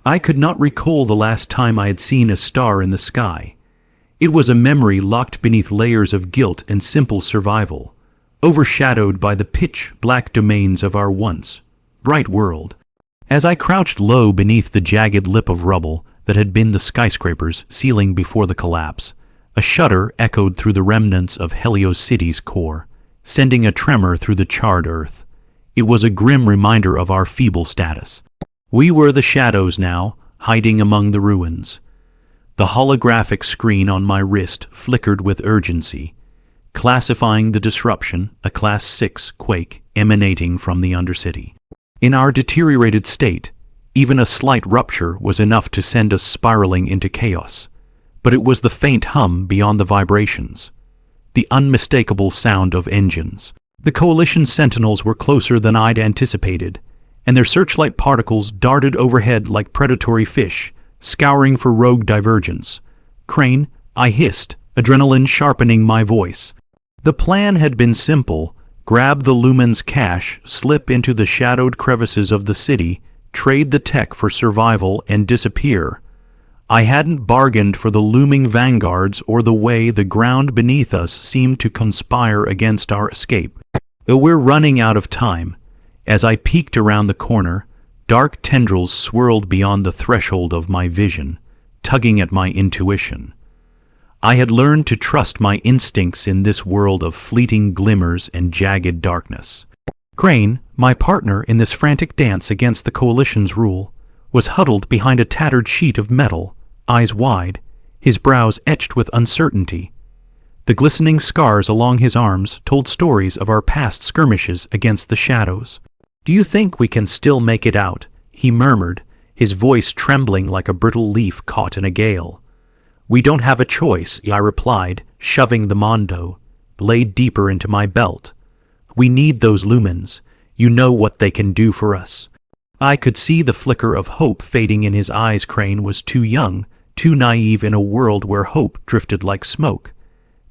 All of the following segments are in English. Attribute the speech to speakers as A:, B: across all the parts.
A: I could not recall the last time I had seen a star in the sky. It was a memory locked beneath layers of guilt and simple survival, overshadowed by the pitch-black domains of our once bright world. As I crouched low beneath the jagged lip of rubble that had been the skyscraper's ceiling before the collapse, a shudder echoed through the remnants of Helios City's core, sending a tremor through the charred earth. It was a grim reminder of our feeble status. We were the shadows now, hiding among the ruins. The holographic screen on my wrist flickered with urgency, classifying the disruption, a Class 6 quake emanating from the Undercity. In our deteriorated state, even a slight rupture was enough to send us spiraling into chaos. But it was the faint hum beyond the vibrations, the unmistakable sound of engines. The Coalition sentinels were closer than I'd anticipated, and their searchlight particles darted overhead like predatory fish, scouring for rogue divergence. "Crane," I hissed, adrenaline sharpening my voice. The plan had been simple: grab the Lumen's cache, slip into the shadowed crevices of the city, trade the tech for survival, and disappear. I hadn't bargained for the looming vanguards or the way the ground beneath us seemed to conspire against our escape. We're running out of time. As I peeked around the corner, dark tendrils swirled beyond the threshold of my vision, tugging at my intuition. I had learned to trust my instincts in this world of fleeting glimmers and jagged darkness. Crane, my partner in this frantic dance against the Coalition's rule, was huddled behind a tattered sheet of metal, eyes wide, his brows etched with uncertainty. The glistening scars along his arms told stories of our past skirmishes against the shadows. "Do you think we can still make it out?" he murmured, his voice trembling like a brittle leaf caught in a gale. "We don't have a choice," I replied, shoving the Mondo blade deeper into my belt. "We need those lumens. You know what they can do for us." I could see the flicker of hope fading in his eyes. Crane was too young, too naive in a world where hope drifted like smoke.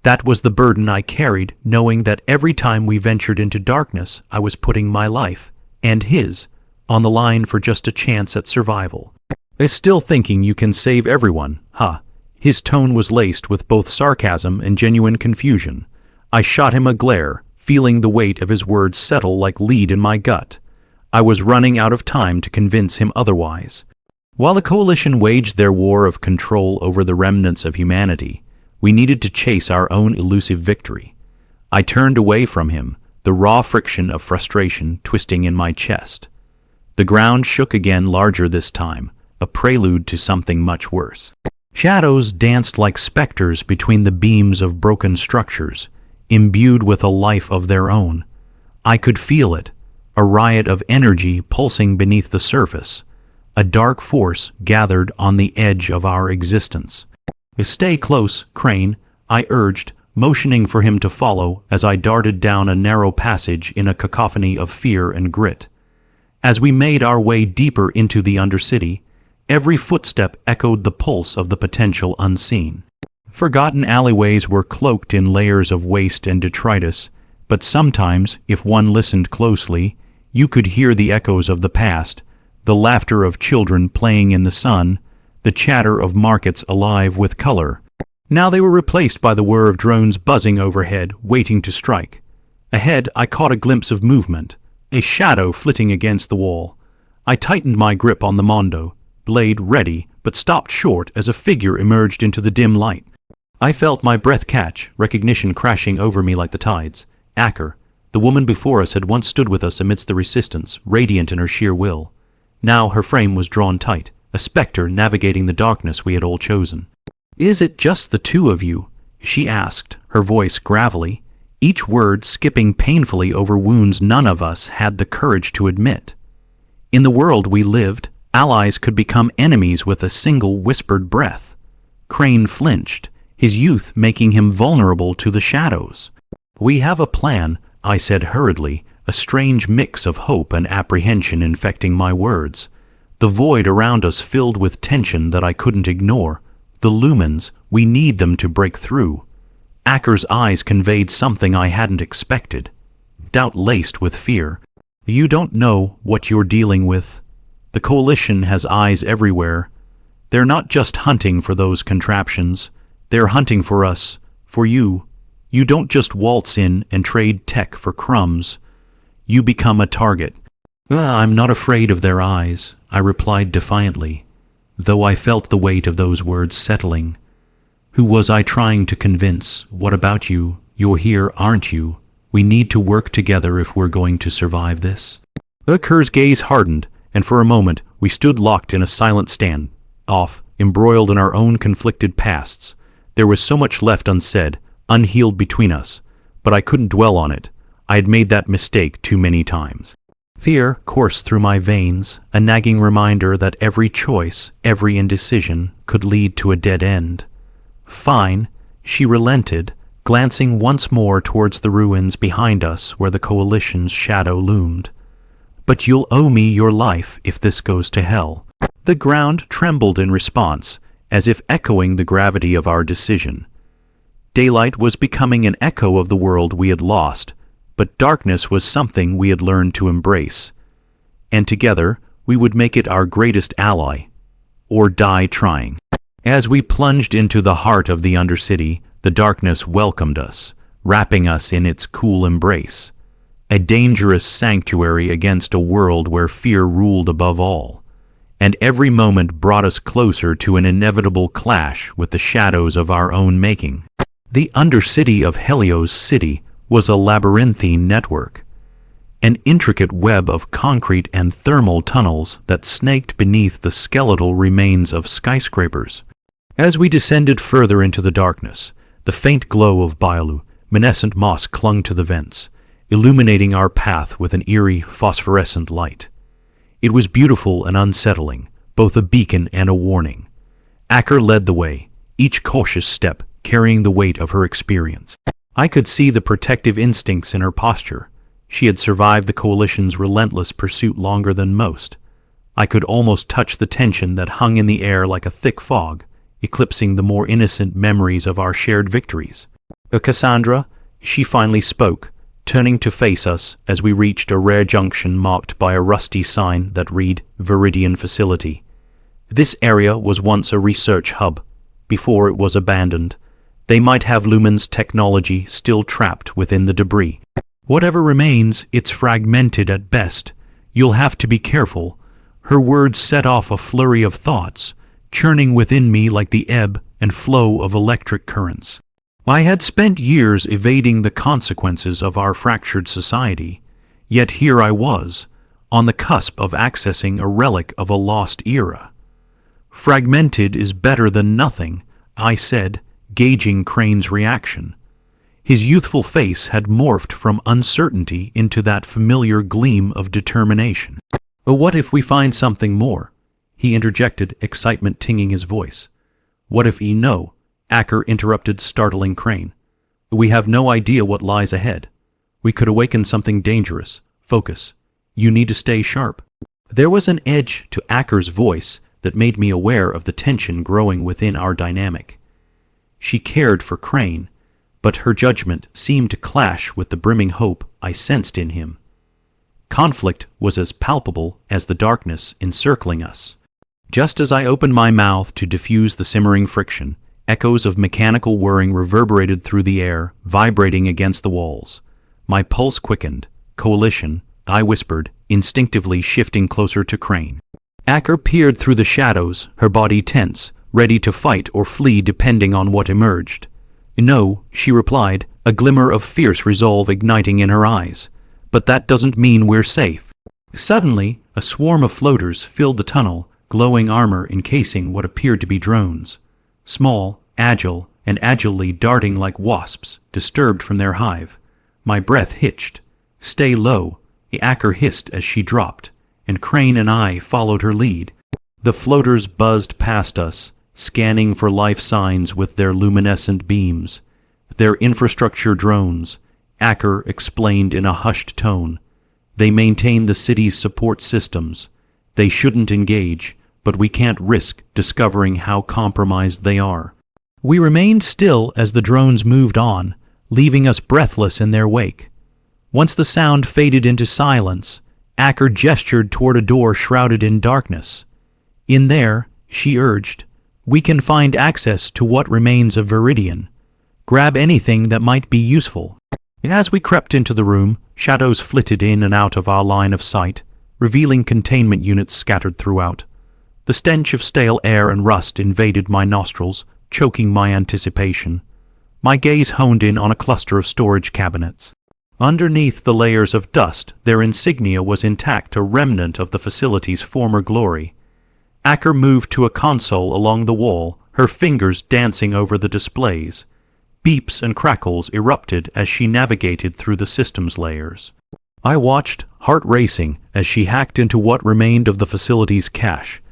A: That was the burden I carried, knowing that every time we ventured into darkness, I was putting my life, and his, on the line for just a chance at survival. "Is still thinking you can save everyone, huh?" His tone was laced with both sarcasm and genuine confusion. I shot him a glare, feeling the weight of his words settle like lead in my gut. I was running out of time to convince him otherwise. While the Coalition waged their war of control over the remnants of humanity, we needed to chase our own elusive victory. I turned away from him, the raw friction of frustration twisting in my chest. The ground shook again, larger this time, a prelude to something much worse. Shadows danced like specters between the beams of broken structures, imbued with a life of their own. I could feel it, a riot of energy pulsing beneath the surface, a dark force gathered on the edge of our existence. "Stay close, Crane," I urged, motioning for him to follow as I darted down a narrow passage in a cacophony of fear and grit. As we made our way deeper into the Undercity, every footstep echoed the pulse of the potential unseen. Forgotten alleyways were cloaked in layers of waste and detritus, but sometimes, if one listened closely, you could hear the echoes of the past, the laughter of children playing in the sun, the chatter of markets alive with color. Now they were replaced by the whir of drones buzzing overhead, waiting to strike. Ahead, I caught a glimpse of movement, a shadow flitting against the wall. I tightened my grip on the Mondo, blade ready, but stopped short as a figure emerged into the dim light. I felt my breath catch, recognition crashing over me like the tides. Acker, the woman before us, had once stood with us amidst the resistance, radiant in her sheer will. Now her frame was drawn tight, a specter navigating the darkness we had all chosen. "Is it just the two of you?" she asked, her voice gravelly, each word skipping painfully over wounds none of us had the courage to admit. In the world we lived, allies could become enemies with a single whispered breath. Crane flinched, his youth making him vulnerable to the shadows. "We have a plan," I said hurriedly, a strange mix of hope and apprehension infecting my words. The void around us filled with tension that I couldn't ignore. The lumens, we need them to break through. Acker's eyes conveyed something I hadn't expected, doubt laced with fear. "You don't know what you're dealing with." The Coalition has eyes everywhere. They're not just hunting for those contraptions. They're hunting for us, for you. You don't just waltz in and trade tech for crumbs. You become a target. I'm not afraid of their eyes, I replied defiantly, though I felt the weight of those words settling. Who was I trying to convince? What about you? You're here, aren't you? We need to work together if we're going to survive this. Kerr's gaze hardened, and for a moment we stood locked in a silent stand-off, embroiled in our own conflicted pasts. There was so much left unsaid, unhealed between us, but I couldn't dwell on it. I had made that mistake too many times. Fear coursed through my veins, a nagging reminder that every choice, every indecision, could lead to a dead end. Fine, she relented, glancing once more towards the ruins behind us where the Coalition's shadow loomed. But you'll owe me your life if this goes to hell. The ground trembled in response, as if echoing the gravity of our decision. Daylight was becoming an echo of the world we had lost, but darkness was something we had learned to embrace. And together, we would make it our greatest ally, or die trying. As we plunged into the heart of the Undercity, the darkness welcomed us, wrapping us in its cool embrace. A dangerous sanctuary against a world where fear ruled above all. And every moment brought us closer to an inevitable clash with the shadows of our own making. The Undercity of Helios City was a labyrinthine network, an intricate web of concrete and thermal tunnels that snaked beneath the skeletal remains of skyscrapers. As we descended further into the darkness, the faint glow of bioluminescent moss clung to the vents, illuminating our path with an eerie phosphorescent light. It was beautiful and unsettling, both a beacon and a warning. Acker led the way, each cautious step carrying the weight of her experience. I could see the protective instincts in her posture. She had survived the Coalition's relentless pursuit longer than most. I could almost touch the tension that hung in the air like a thick fog, eclipsing the more innocent memories of our shared victories. Cassandra, she finally spoke, turning to face us as we reached a rare junction marked by a rusty sign that read Viridian Facility. This area was once a research hub, before it was abandoned. They might have Lumen's technology still trapped within the debris. Whatever remains, it's fragmented at best. You'll have to be careful. Her words set off a flurry of thoughts, churning within me like the ebb and flow of electric currents. I had spent years evading the consequences of our fractured society, yet here I was, on the cusp of accessing a relic of a lost era. Fragmented is better than nothing, I said, gauging Crane's reaction. His youthful face had morphed from uncertainty into that familiar gleam of determination. What if we find something more? He interjected, excitement tinging his voice. What if you know? Acker interrupted, startling Crane. We have no idea what lies ahead. We could awaken something dangerous. Focus. You need to stay sharp. There was an edge to Acker's voice that made me aware of the tension growing within our dynamic. She cared for Crane, but her judgment seemed to clash with the brimming hope I sensed in him. Conflict was as palpable as the darkness encircling us. Just as I opened my mouth to diffuse the simmering friction, echoes of mechanical whirring reverberated through the air, vibrating against the walls. My pulse quickened. Coalition, I whispered, instinctively shifting closer to Crane. Acker peered through the shadows, her body tense, ready to fight or flee depending on what emerged. No, she replied, a glimmer of fierce resolve igniting in her eyes. But that doesn't mean we're safe. Suddenly, a swarm of floaters filled the tunnel, glowing armor encasing what appeared to be drones. Small, agile, and agilely darting like wasps, disturbed from their hive. My breath hitched. Stay low, Acker hissed as she dropped, and Crane and I followed her lead. The floaters buzzed past us, scanning for life signs with their luminescent beams. Their infrastructure drones, Acker explained in a hushed tone. They maintain the city's support systems. They shouldn't engage, but we can't risk discovering how compromised they are. We remained still as the drones moved on, leaving us breathless in their wake. Once the sound faded into silence, Acker gestured toward a door shrouded in darkness. In there, she urged, we can find access to what remains of Viridian. Grab anything that might be useful. As we crept into the room, shadows flitted in and out of our line of sight, revealing containment units scattered throughout. The stench of stale air and rust invaded my nostrils, choking my anticipation. My gaze honed in on a cluster of storage cabinets. Underneath the layers of dust, their insignia was intact, a remnant of the facility's former glory. Acker moved to a console along the wall, her fingers dancing over the displays. Beeps and crackles erupted as she navigated through the system's layers. I watched, heart racing, as she hacked into what remained of the facility's cache.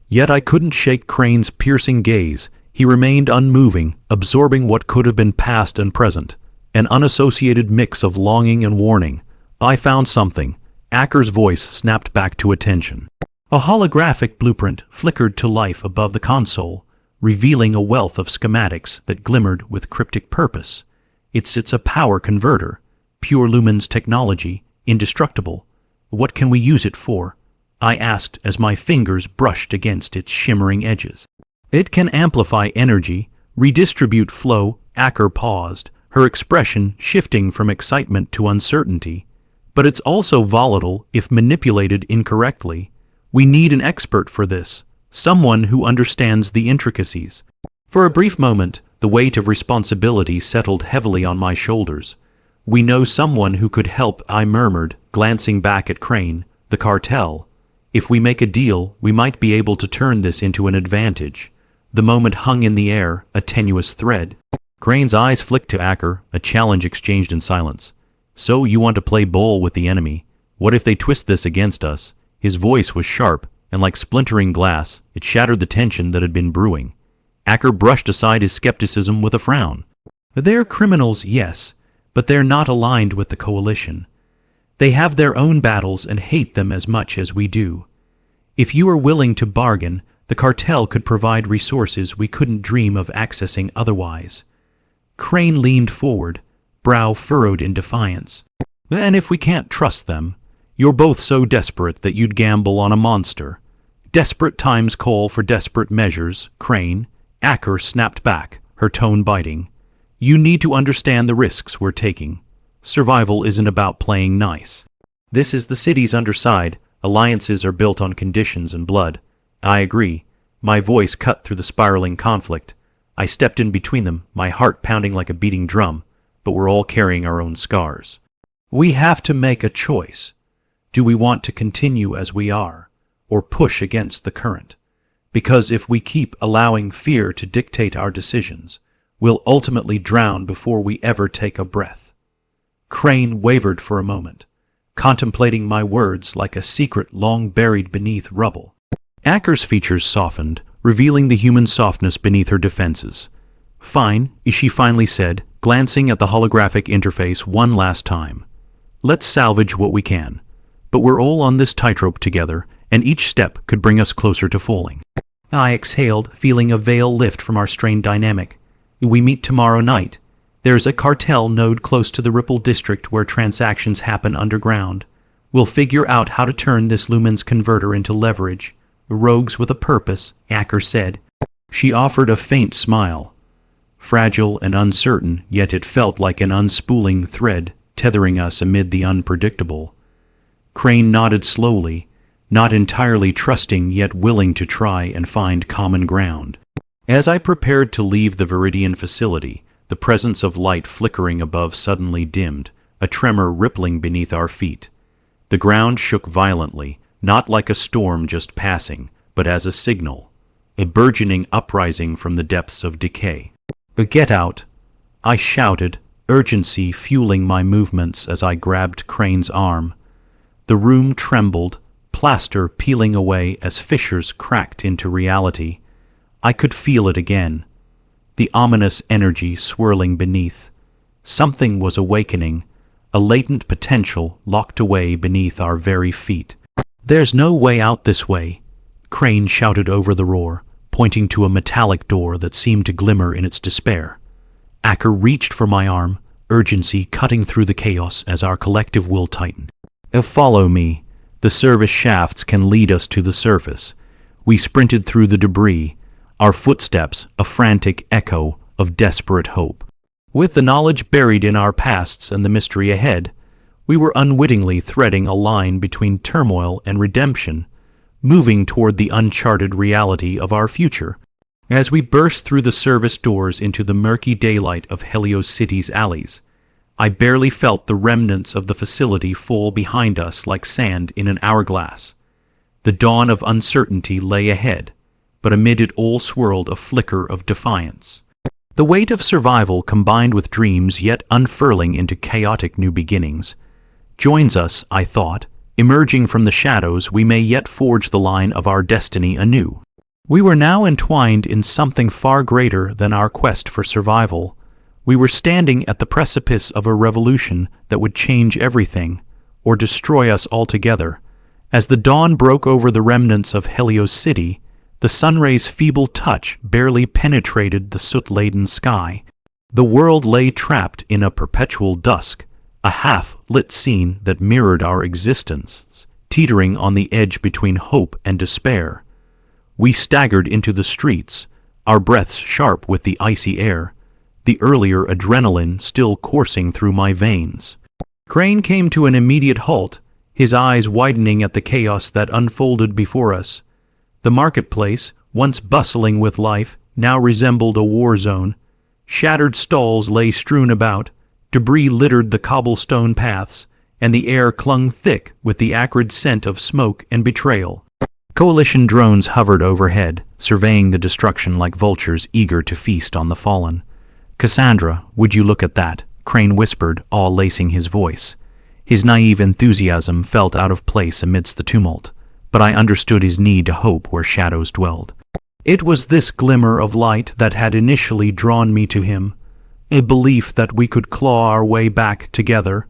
A: Yet I couldn't shake Crane's piercing gaze. He remained unmoving, absorbing what could have been past and present, an unassociated mix of longing and warning. I found something. Acker's voice snapped back to attention. A holographic blueprint flickered to life above the console, revealing a wealth of schematics that glimmered with cryptic purpose. It's a power converter, pure lumens technology, indestructible. What can we use it for? I asked as my fingers brushed against its shimmering edges. It can amplify energy, redistribute flow. Acker paused, her expression shifting from excitement to uncertainty. But it's also volatile if manipulated incorrectly. We need an expert for this, someone who understands the intricacies. For a brief moment, the weight of responsibility settled heavily on my shoulders. We know someone who could help, I murmured, glancing back at Crane. The cartel. If we make a deal, we might be able to turn this into an advantage. The moment hung in the air, a tenuous thread. Crane's eyes flicked to Acker, a challenge exchanged in silence. So you want to play ball with the enemy? What if they twist this against us? His voice was sharp, and like splintering glass, it shattered the tension that had been brewing. Acker brushed aside his skepticism with a frown. They're criminals, yes, but they're not aligned with the coalition. They have their own battles and hate them as much as we do. If you are willing to bargain, the cartel could provide resources we couldn't dream of accessing otherwise. Crane leaned forward, brow furrowed in defiance. And if we can't trust them, you're both so desperate that you'd gamble on a monster. Desperate times call for desperate measures, Crane. Acker snapped back, her tone biting. You need to understand the risks we're taking. Survival isn't about playing nice. This is the city's underside. Alliances are built on conditions and blood. I agree. My voice cut through the spiraling conflict. I stepped in between them, my heart pounding like a beating drum, but we're all carrying our own scars. We have to make a choice. Do we want to continue as we are, or push against the current? Because if we keep allowing fear to dictate our decisions, we'll ultimately drown before we ever take a breath. Crane wavered for a moment, contemplating my words like a secret long buried beneath rubble. Acker's features softened, revealing the human softness beneath her defenses. Fine, she finally said, glancing at the holographic interface one last time. Let's salvage what we can. But we're all on this tightrope together, and each step could bring us closer to falling. I exhaled, feeling a veil lift from our strained dynamic. We meet tomorrow night. There's a cartel node close to the Ripple district where transactions happen underground. We'll figure out how to turn this lumens converter into leverage. Rogues with a purpose, Acker said. She offered a faint smile. Fragile and uncertain, yet it felt like an unspooling thread, tethering us amid the unpredictable. Crane nodded slowly, not entirely trusting yet willing to try and find common ground. As I prepared to leave the Viridian facility, the presence of light flickering above suddenly dimmed, a tremor rippling beneath our feet. The ground shook violently, not like a storm just passing, but as a signal, a burgeoning uprising from the depths of decay. Get out! I shouted, urgency fueling my movements as I grabbed Crane's arm. The room trembled, plaster peeling away as fissures cracked into reality. I could feel it again, the ominous energy swirling beneath. Something was awakening, a latent potential locked away beneath our very feet. There's no way out this way, Crane shouted over the roar, pointing to a metallic door that seemed to glimmer in its despair. Acker reached for my arm, urgency cutting through the chaos as our collective will tightened. Follow me. The service shafts can lead us to the surface. We sprinted through the debris, our footsteps a frantic echo of desperate hope. With the knowledge buried in our pasts and the mystery ahead, we were unwittingly threading a line between turmoil and redemption, moving toward the uncharted reality of our future. As we burst through the service doors into the murky daylight of Helios City's alleys, I barely felt the remnants of the facility fall behind us like sand in an hourglass. The dawn of uncertainty lay ahead, but amid it all swirled a flicker of defiance. The weight of survival combined with dreams yet unfurling into chaotic new beginnings joins us, I thought. Emerging from the shadows, we may yet forge the line of our destiny anew. We were now entwined in something far greater than our quest for survival. We were standing at the precipice of a revolution that would change everything, or destroy us altogether. As the dawn broke over the remnants of Helios City, the sunray's feeble touch barely penetrated the soot-laden sky. The world lay trapped in a perpetual dusk, a half-lit scene that mirrored our existence, teetering on the edge between hope and despair. We staggered into the streets, our breaths sharp with the icy air, the earlier adrenaline still coursing through my veins. Crane came to an immediate halt, his eyes widening at the chaos that unfolded before us. The marketplace, once bustling with life, now resembled a war zone. Shattered stalls lay strewn about, debris littered the cobblestone paths, and the air clung thick with the acrid scent of smoke and betrayal. Coalition drones hovered overhead, surveying the destruction like vultures eager to feast on the fallen. "Cassandra, would you look at that?" Crane whispered, awe lacing his voice. His naive enthusiasm felt out of place amidst the tumult, but I understood his need to hope where shadows dwelled. It was this glimmer of light that had initially drawn me to him, a belief that we could claw our way back together.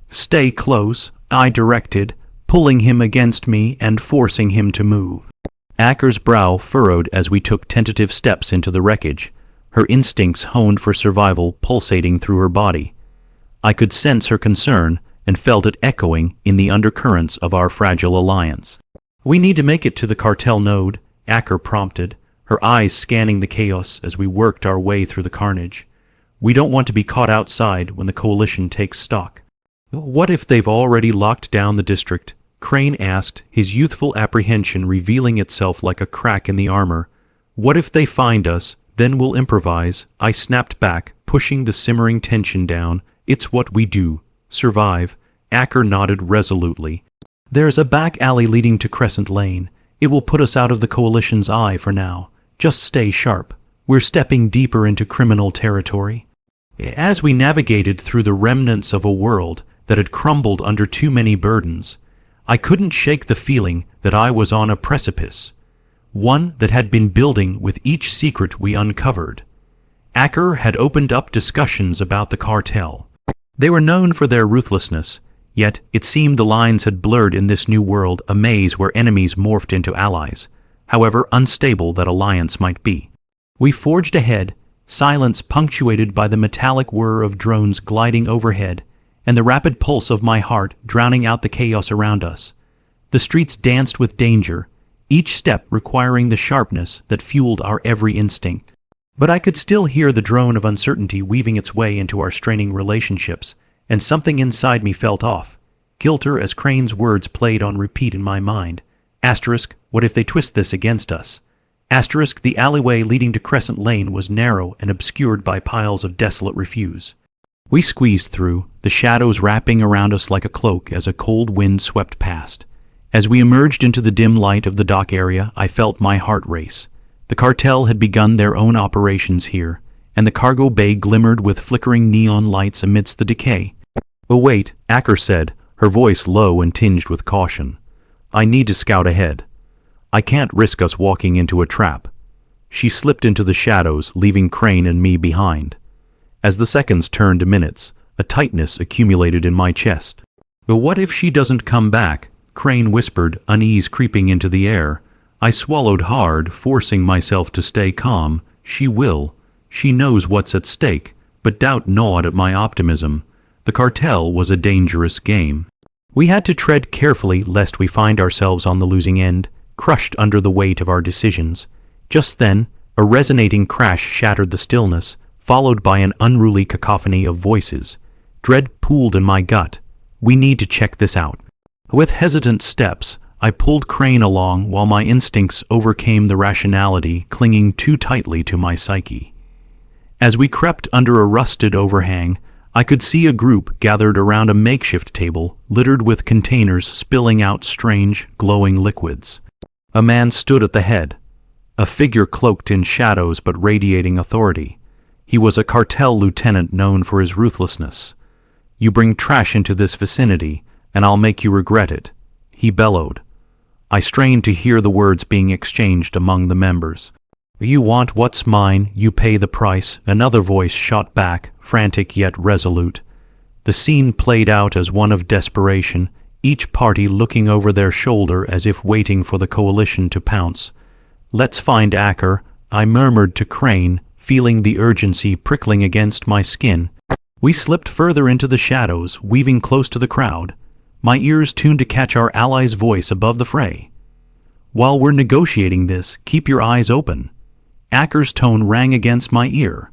A: "Stay close," I directed, pulling him against me and forcing him to move. Acker's brow furrowed as we took tentative steps into the wreckage, her instincts honed for survival pulsating through her body. I could sense her concern and felt it echoing in the undercurrents of our fragile alliance. "We need to make it to the cartel node," Acker prompted, her eyes scanning the chaos as we worked our way through the carnage. "We don't want to be caught outside when the coalition takes stock." "What if they've already locked down the district?" Crane asked, his youthful apprehension revealing itself like a crack in the armor. "What if they find us? Then we'll improvise," I snapped back, pushing the simmering tension down. "It's what we do. Survive." Acker nodded resolutely. "There's a back alley leading to Crescent Lane. It will put us out of the coalition's eye for now. Just stay sharp. We're stepping deeper into criminal territory." As we navigated through the remnants of a world that had crumbled under too many burdens, I couldn't shake the feeling that I was on a precipice, one that had been building with each secret we uncovered. Acker had opened up discussions about the cartel. They were known for their ruthlessness, yet it seemed the lines had blurred in this new world, a maze where enemies morphed into allies, however unstable that alliance might be. We forged ahead, silence punctuated by the metallic whir of drones gliding overhead, and the rapid pulse of my heart drowning out the chaos around us. The streets danced with danger, each step requiring the sharpness that fueled our every instinct. But I could still hear the drone of uncertainty weaving its way into our straining relationships, and something inside me felt off. Kilter as Crane's words played on repeat in my mind. Asterisk, what if they twist this against us? Asterisk, the alleyway leading to Crescent Lane was narrow and obscured by piles of desolate refuse. We squeezed through, the shadows wrapping around us like a cloak as a cold wind swept past. As we emerged into the dim light of the dock area, I felt my heart race. The cartel had begun their own operations here, and the cargo bay glimmered with flickering neon lights amidst the decay. "Oh wait," Acker said, her voice low and tinged with caution. "I need to scout ahead. I can't risk us walking into a trap." She slipped into the shadows, leaving Crane and me behind. As the seconds turned to minutes, a tightness accumulated in my chest. "But what if she doesn't come back?" Crane whispered, unease creeping into the air. I swallowed hard, forcing myself to stay calm. "She will. She knows what's at stake," but doubt gnawed at my optimism. The cartel was a dangerous game. We had to tread carefully lest we find ourselves on the losing end, crushed under the weight of our decisions. Just then, a resonating crash shattered the stillness, followed by an unruly cacophony of voices. Dread pooled in my gut. We need to check this out. With hesitant steps, I pulled Crane along while my instincts overcame the rationality clinging too tightly to my psyche. As we crept under a rusted overhang, I could see a group gathered around a makeshift table littered with containers spilling out strange, glowing liquids. A man stood at the head, a figure cloaked in shadows but radiating authority. He was a cartel lieutenant known for his ruthlessness. "You bring trash into this vicinity, and I'll make you regret it," he bellowed. I strained to hear the words being exchanged among the members. "You want what's mine, you pay the price," another voice shot back, frantic yet resolute. The scene played out as one of desperation, each party looking over their shoulder as if waiting for the coalition to pounce. "Let's find Acker," I murmured to Crane, feeling the urgency prickling against my skin. We slipped further into the shadows, weaving close to the crowd, my ears tuned to catch our ally's voice above the fray. "While we're negotiating this, keep your eyes open." Acker's tone rang against my ear.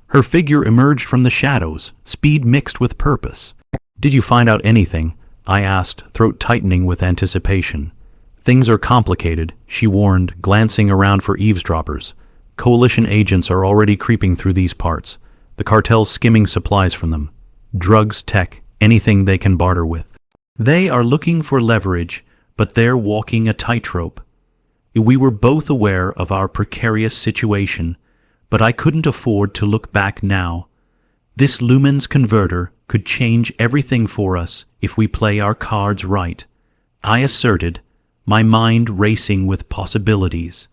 A: Her figure emerged from the shadows, speed mixed with purpose. "Did you find out anything?" I asked, throat tightening with anticipation. "Things are complicated," she warned, glancing around for eavesdroppers. "Coalition agents are already creeping through these parts. The cartel's skimming supplies from them. Drugs, tech, anything they can barter with. They are looking for leverage, but they're walking a tightrope." We were both aware of our precarious situation, but I couldn't afford to look back now. This lumens converter could change everything for us if we play our cards right, I asserted, my mind racing with possibilities.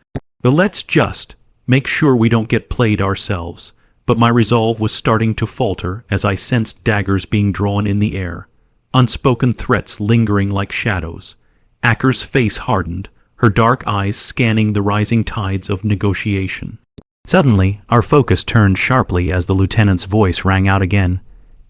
A: "Well, let's just make sure we don't get played ourselves," but my resolve was starting to falter as I sensed daggers being drawn in the air, unspoken threats lingering like shadows. Acker's face hardened, her dark eyes scanning the rising tides of negotiation. Suddenly, our focus turned sharply as the lieutenant's voice rang out again.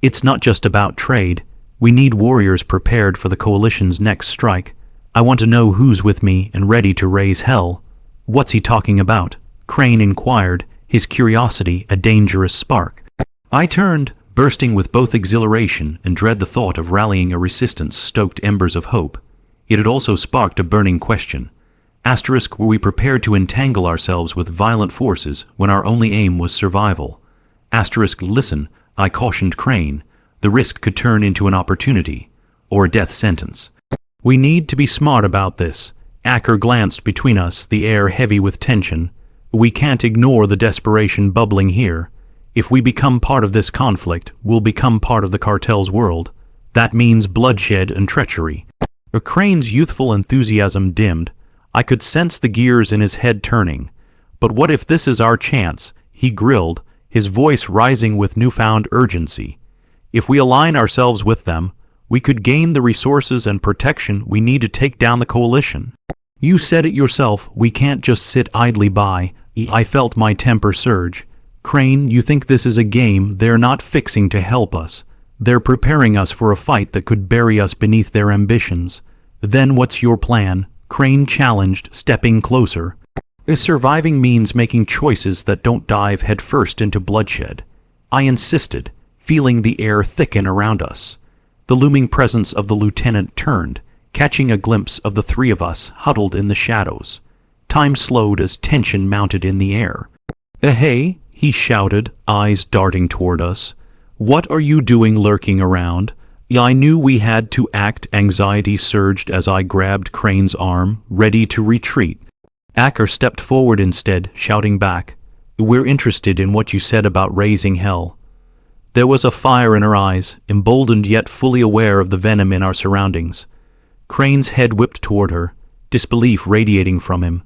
A: "It's not just about trade. We need warriors prepared for the coalition's next strike. I want to know who's with me and ready to raise hell." "What's he talking about?" Crane inquired, his curiosity a dangerous spark. I turned, bursting with both exhilaration and dread the thought of rallying a resistance stoked embers of hope. It had also sparked a burning question. Were we prepared to entangle ourselves with violent forces when our only aim was survival? Listen, I cautioned Crane. The risk could turn into an opportunity, or a death sentence. "We need to be smart about this." Acker glanced between us, the air heavy with tension. "We can't ignore the desperation bubbling here. If we become part of this conflict, we'll become part of the cartel's world. That means bloodshed and treachery." Crane's youthful enthusiasm dimmed. I could sense the gears in his head turning. "But what if this is our chance?" he grilled, his voice rising with newfound urgency. "If we align ourselves with them, we could gain the resources and protection we need to take down the coalition." "You said it yourself, we can't just sit idly by." I felt my temper surge. "Crane, you think this is a game they're not fixing to help us. They're preparing us for a fight that could bury us beneath their ambitions. Then what's your plan?" Crane challenged, stepping closer. "Surviving means making choices that don't dive headfirst into bloodshed," I insisted, feeling the air thicken around us. The looming presence of the lieutenant turned, catching a glimpse of the three of us huddled in the shadows. Time slowed as tension mounted in the air. "Hey," he shouted, eyes darting toward us. "What are you doing lurking around?" I knew we had to act. Anxiety surged as I grabbed Crane's arm, ready to retreat. Acker stepped forward instead, shouting back, "We're interested in what you said about raising hell." There was a fire in her eyes, emboldened yet fully aware of the venom in our surroundings. Crane's head whipped toward her, disbelief radiating from him.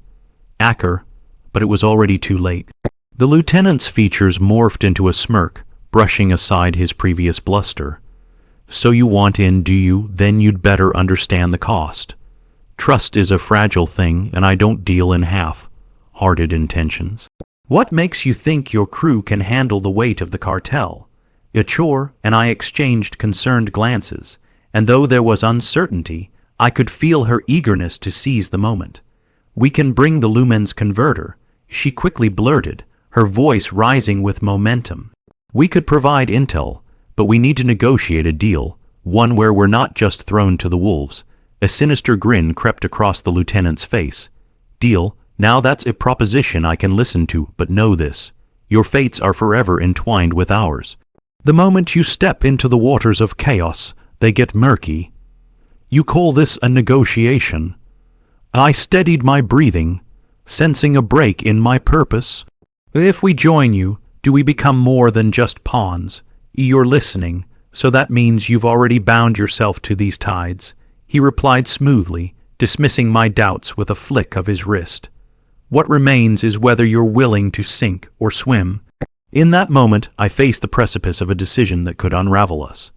A: "Acker," but it was already too late. The lieutenant's features morphed into a smirk, brushing aside his previous bluster. "So you want in, do you? Then you'd better understand the cost. Trust is a fragile thing, and I don't deal in half-hearted intentions." "What makes you think your crew can handle the weight of the cartel?" A chore and I exchanged concerned glances. and though there was uncertainty, I could feel her eagerness to seize the moment. "We can bring the lumens converter," she quickly blurted, her voice rising with momentum. "We could provide intel, but we need to negotiate a deal, one where we're not just thrown to the wolves." A sinister grin crept across the lieutenant's face. "Deal? Now that's a proposition I can listen to, but know this. Your fates are forever entwined with ours. The moment you step into the waters of chaos, they get murky. You call this a negotiation?" I steadied my breathing, sensing a break in my purpose. "If we join you, do we become more than just pawns? You're listening, so that means you've already bound yourself to these tides," he replied smoothly, dismissing my doubts with a flick of his wrist. "What remains is whether you're willing to sink or swim." In that moment, I faced the precipice of a decision that could unravel us.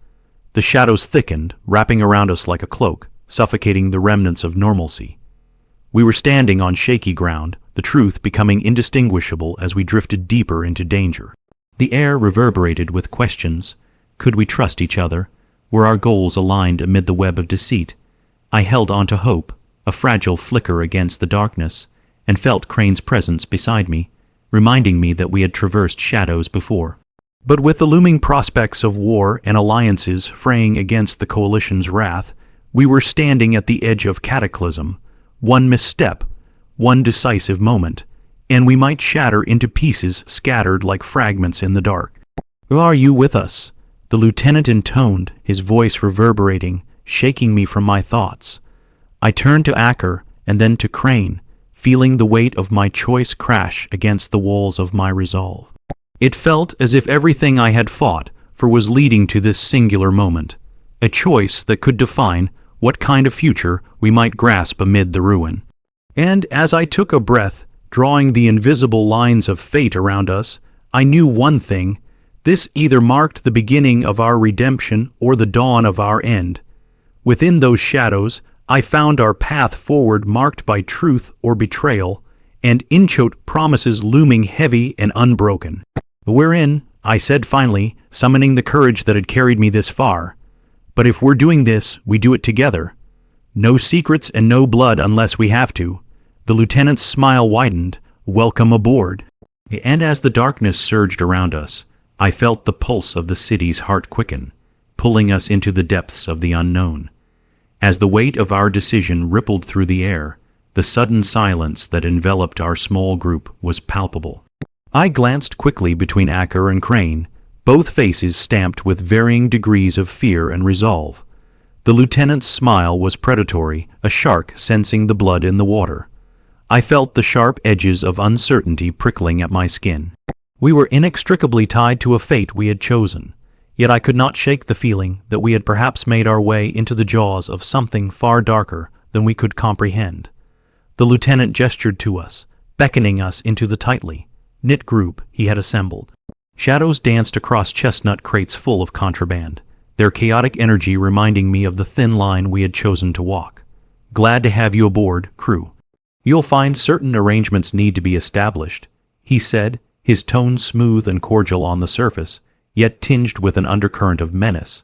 A: The shadows thickened, wrapping around us like a cloak, suffocating the remnants of normalcy. We were standing on shaky ground, the truth becoming indistinguishable as we drifted deeper into danger. The air reverberated with questions. Could we trust each other? Were our goals aligned amid the web of deceit? I held on to hope, a fragile flicker against the darkness, and felt Crane's presence beside me, reminding me that we had traversed shadows before. But with the looming prospects of war and alliances fraying against the Coalition's wrath, we were standing at the edge of cataclysm. One misstep, one decisive moment, and we might shatter into pieces scattered like fragments in the dark. "Are you with us?" the lieutenant intoned, his voice reverberating, shaking me from my thoughts. I turned to Acker and then to Crane, feeling the weight of my choice crash against the walls of my resolve. It felt as if everything I had fought for was leading to this singular moment, a choice that could define what kind of future we might grasp amid the ruin. And as I took a breath, drawing the invisible lines of fate around us, I knew one thing: this either marked the beginning of our redemption or the dawn of our end. Within those shadows, I found our path forward marked by truth or betrayal, and inchoate promises looming heavy and unbroken. "We're in," I said finally, summoning the courage that had carried me this far. "But if we're doing this, we do it together. No secrets and no blood unless we have to." The lieutenant's smile widened. "Welcome aboard." And as the darkness surged around us, I felt the pulse of the city's heart quicken, pulling us into the depths of the unknown. As the weight of our decision rippled through the air, the sudden silence that enveloped our small group was palpable. I glanced quickly between Acker and Crane, both faces stamped with varying degrees of fear and resolve. The lieutenant's smile was predatory, a shark sensing the blood in the water. I felt the sharp edges of uncertainty prickling at my skin. We were inextricably tied to a fate we had chosen, yet I could not shake the feeling that we had perhaps made our way into the jaws of something far darker than we could comprehend. The lieutenant gestured to us, beckoning us into the tightly knit group he had assembled. Shadows danced across chestnut crates full of contraband, their chaotic energy reminding me of the thin line we had chosen to walk. "Glad to have you aboard, crew. You'll find certain arrangements need to be established," he said, his tone smooth and cordial on the surface, yet tinged with an undercurrent of menace.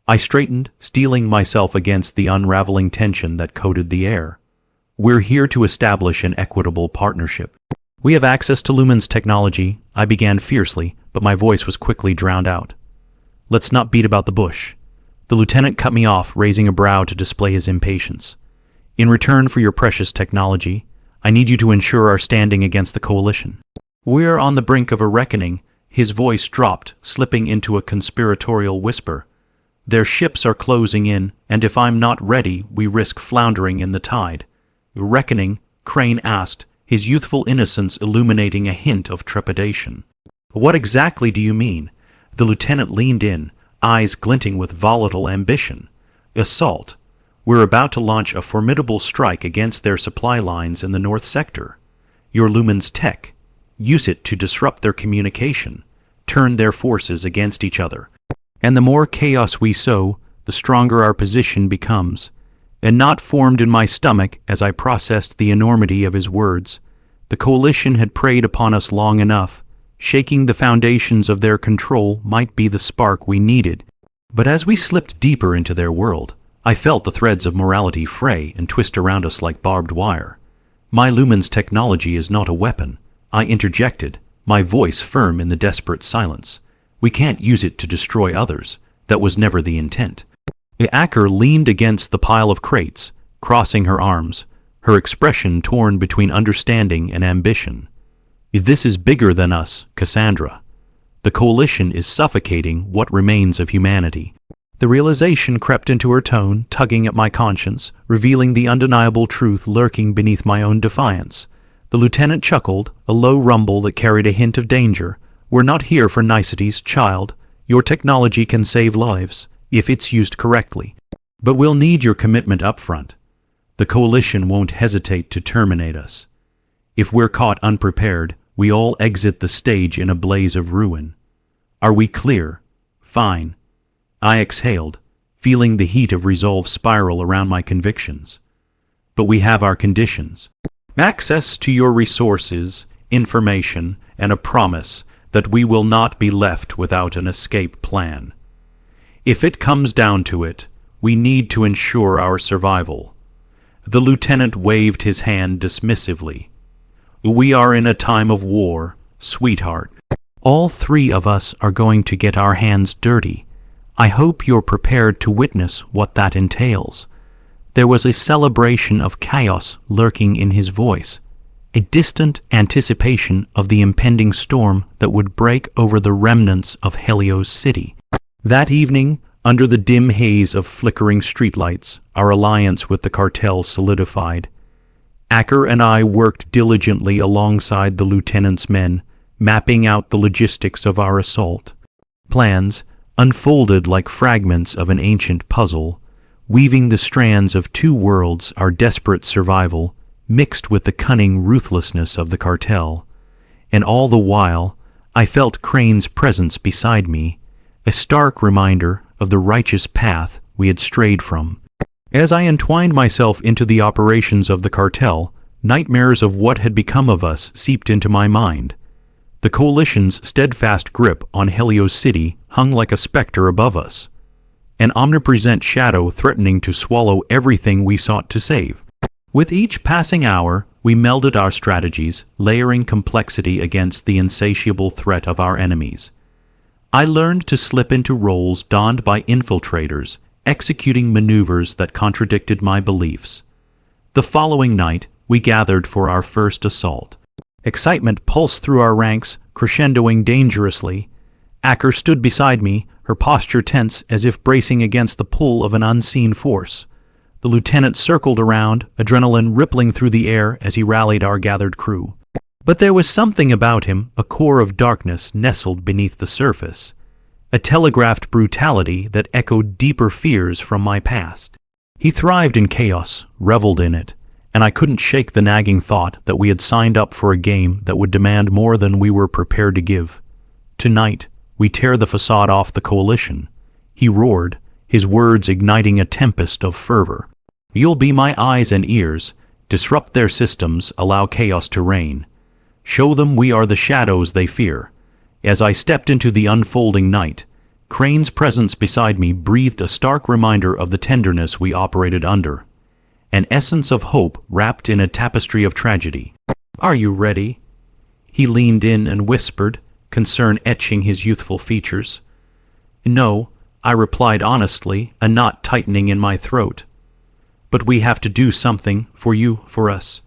A: I straightened, steeling myself against the unraveling tension that coated the air. "We're here to establish an equitable partnership. We have access to Lumen's technology," I began fiercely, but my voice was quickly drowned out. "Let's not beat about the bush." The lieutenant cut me off, raising a brow to display his impatience. "In return for your precious technology, I need you to ensure our standing against the Coalition. We're on the brink of a reckoning." His voice dropped, slipping into a conspiratorial whisper. "Their ships are closing in, and if I'm not ready, we risk floundering in the tide." "Reckoning?" Crane asked, his youthful innocence illuminating a hint of trepidation. "What exactly do you mean?" The lieutenant leaned in, eyes glinting with volatile ambition. "Assault. We're about to launch a formidable strike against their supply lines in the North Sector. Your Lumen's tech. Use it to disrupt their communication, turn their forces against each other. And the more chaos we sow, the stronger our position becomes." A knot formed in my stomach as I processed the enormity of his words. The Coalition had preyed upon us long enough. Shaking the foundations of their control might be the spark we needed. But as we slipped deeper into their world, I felt the threads of morality fray and twist around us like barbed wire. My lumen's technology is not a weapon, I interjected, my voice firm in the desperate silence. We can't use it to destroy others. That was never the intent. Acker leaned against the pile of crates, crossing her arms, her expression torn between understanding and ambition. This is bigger than us, Cassandra. The coalition is suffocating what remains of humanity. The realization crept into her tone, tugging at my conscience, revealing the undeniable truth lurking beneath my own defiance. The lieutenant chuckled, a low rumble that carried a hint of danger. We're not here for niceties, child. Your technology can save lives, if it's used correctly. But we'll need your commitment up front. The coalition won't hesitate to terminate us. If we're caught unprepared, we all exit the stage in a blaze of ruin. Are we clear? Fine. I exhaled, feeling the heat of resolve spiral around my convictions. But we have our conditions. Access to your resources, information, and a promise that we will not be left without an escape plan. If it comes down to it, we need to ensure our survival. The lieutenant waved his hand dismissively. We are in a time of war, sweetheart. All three of us are going to get our hands dirty. I hope you're prepared to witness what that entails. There was a celebration of chaos lurking in his voice, a distant anticipation of the impending storm that would break over the remnants of Helios City. That evening, under the dim haze of flickering streetlights, our alliance with the cartel solidified. Acker and I worked diligently alongside the lieutenant's men, mapping out the logistics of our assault. Plans, unfolded like fragments of an ancient puzzle, weaving the strands of two worlds, our desperate survival, mixed with the cunning ruthlessness of the cartel. And all the while, I felt Crane's presence beside me, a stark reminder of the righteous path we had strayed from. As I entwined myself into the operations of the cartel, nightmares of what had become of us seeped into my mind. The coalition's steadfast grip on Helios City hung like a specter above us, an omnipresent shadow threatening to swallow everything we sought to save. With each passing hour, we melded our strategies, layering complexity against the insatiable threat of our enemies. I learned to slip into roles donned by infiltrators, executing maneuvers that contradicted my beliefs. The following night, we gathered for our first assault. Excitement pulsed through our ranks, crescendoing dangerously. Acker stood beside me, her posture tense as if bracing against the pull of an unseen force. The lieutenant circled around, adrenaline rippling through the air as he rallied our gathered crew. But there was something about him, a core of darkness nestled beneath the surface, a telegraphed brutality that echoed deeper fears from my past. He thrived in chaos, reveled in it, and I couldn't shake the nagging thought that we had signed up for a game that would demand more than we were prepared to give. Tonight, we tear the facade off the coalition. He roared, his words igniting a tempest of fervor. You'll be my eyes and ears. Disrupt their systems, allow chaos to reign. Show them we are the shadows they fear. As I stepped into the unfolding night, Crane's presence beside me breathed a stark reminder of the tenderness we operated under, an essence of hope wrapped in a tapestry of tragedy. Are you ready? He leaned in and whispered, concern etching his youthful features. No, I replied honestly, a knot tightening in my throat. But we have to do something, for you, for us.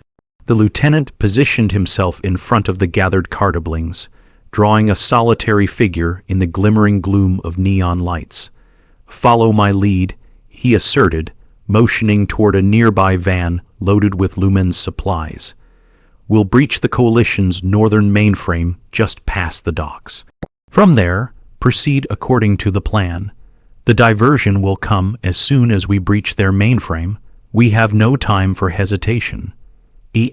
A: The lieutenant positioned himself in front of the gathered cartablings, drawing a solitary figure in the glimmering gloom of neon lights. Follow my lead, he asserted, motioning toward a nearby van loaded with Lumen's supplies. We'll breach the coalition's northern mainframe just past the docks. From there, proceed according to the plan. The diversion will come as soon as we breach their mainframe. We have no time for hesitation.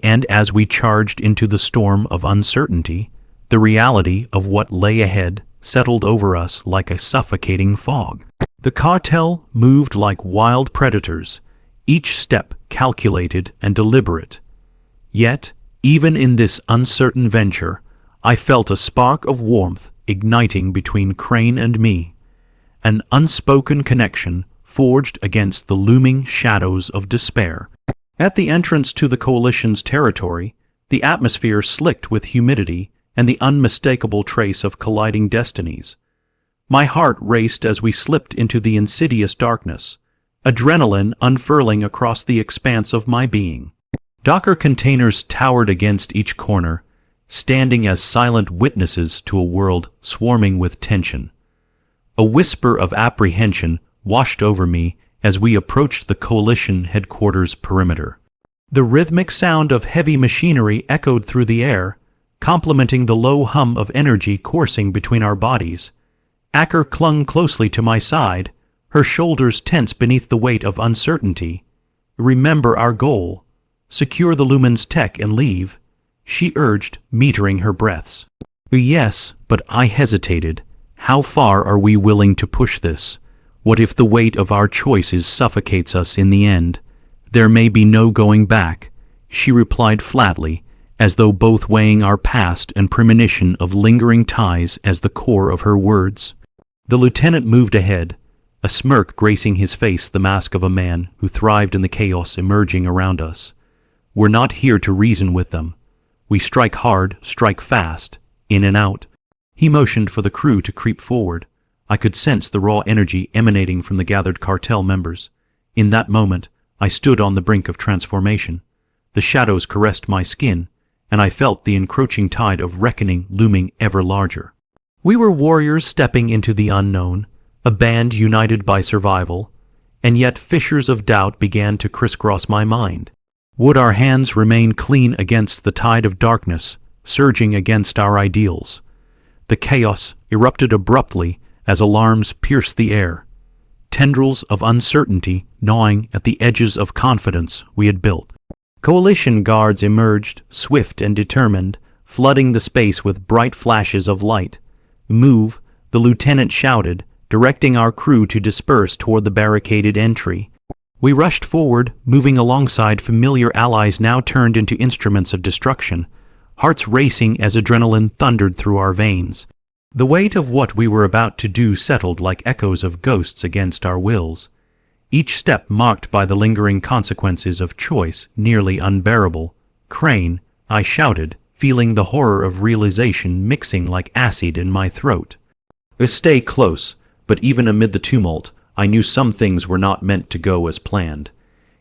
A: And as we charged into the storm of uncertainty, the reality of what lay ahead settled over us like a suffocating fog. The cartel moved like wild predators, each step calculated and deliberate. Yet, even in this uncertain venture, I felt a spark of warmth igniting between Crane and me, an unspoken connection forged against the looming shadows of despair. At the entrance to the Coalition's territory, the atmosphere slicked with humidity and the unmistakable trace of colliding destinies. My heart raced as we slipped into the insidious darkness, adrenaline unfurling across the expanse of my being. Docker containers towered against each corner, standing as silent witnesses to a world swarming with tension. A whisper of apprehension washed over me as we approached the Coalition headquarters perimeter. The rhythmic sound of heavy machinery echoed through the air, complementing the low hum of energy coursing between our bodies. Acker clung closely to my side, her shoulders tense beneath the weight of uncertainty. "Remember our goal. Secure the Lumen's tech and leave," she urged, metering her breaths. "Yes, but," I hesitated. "How far are we willing to push this? What if the weight of our choices suffocates us in the end? There may be no going back," she replied flatly, as though both weighing our past and premonition of lingering ties as the core of her words. The lieutenant moved ahead, a smirk gracing his face, the mask of a man who thrived in the chaos emerging around us. "We're not here to reason with them. We strike hard, strike fast, in and out." He motioned for the crew to creep forward. I could sense the raw energy emanating from the gathered cartel members. In that moment, I stood on the brink of transformation. The shadows caressed my skin, and I felt the encroaching tide of reckoning looming ever larger. We were warriors stepping into the unknown, a band united by survival, and yet fissures of doubt began to crisscross my mind. Would our hands remain clean against the tide of darkness, surging against our ideals? The chaos erupted abruptly as alarms pierced the air, tendrils of uncertainty gnawing at the edges of confidence we had built. Coalition guards emerged, swift and determined, flooding the space with bright flashes of light. "Move," the lieutenant shouted, directing our crew to disperse toward the barricaded entry. We rushed forward, moving alongside familiar allies now turned into instruments of destruction, hearts racing as adrenaline thundered through our veins. The weight of what we were about to do settled like echoes of ghosts against our wills, each step marked by the lingering consequences of choice nearly unbearable. "Crane," I shouted, feeling the horror of realization mixing like acid in my throat. Stay close, but even amid the tumult, I knew some things were not meant to go as planned.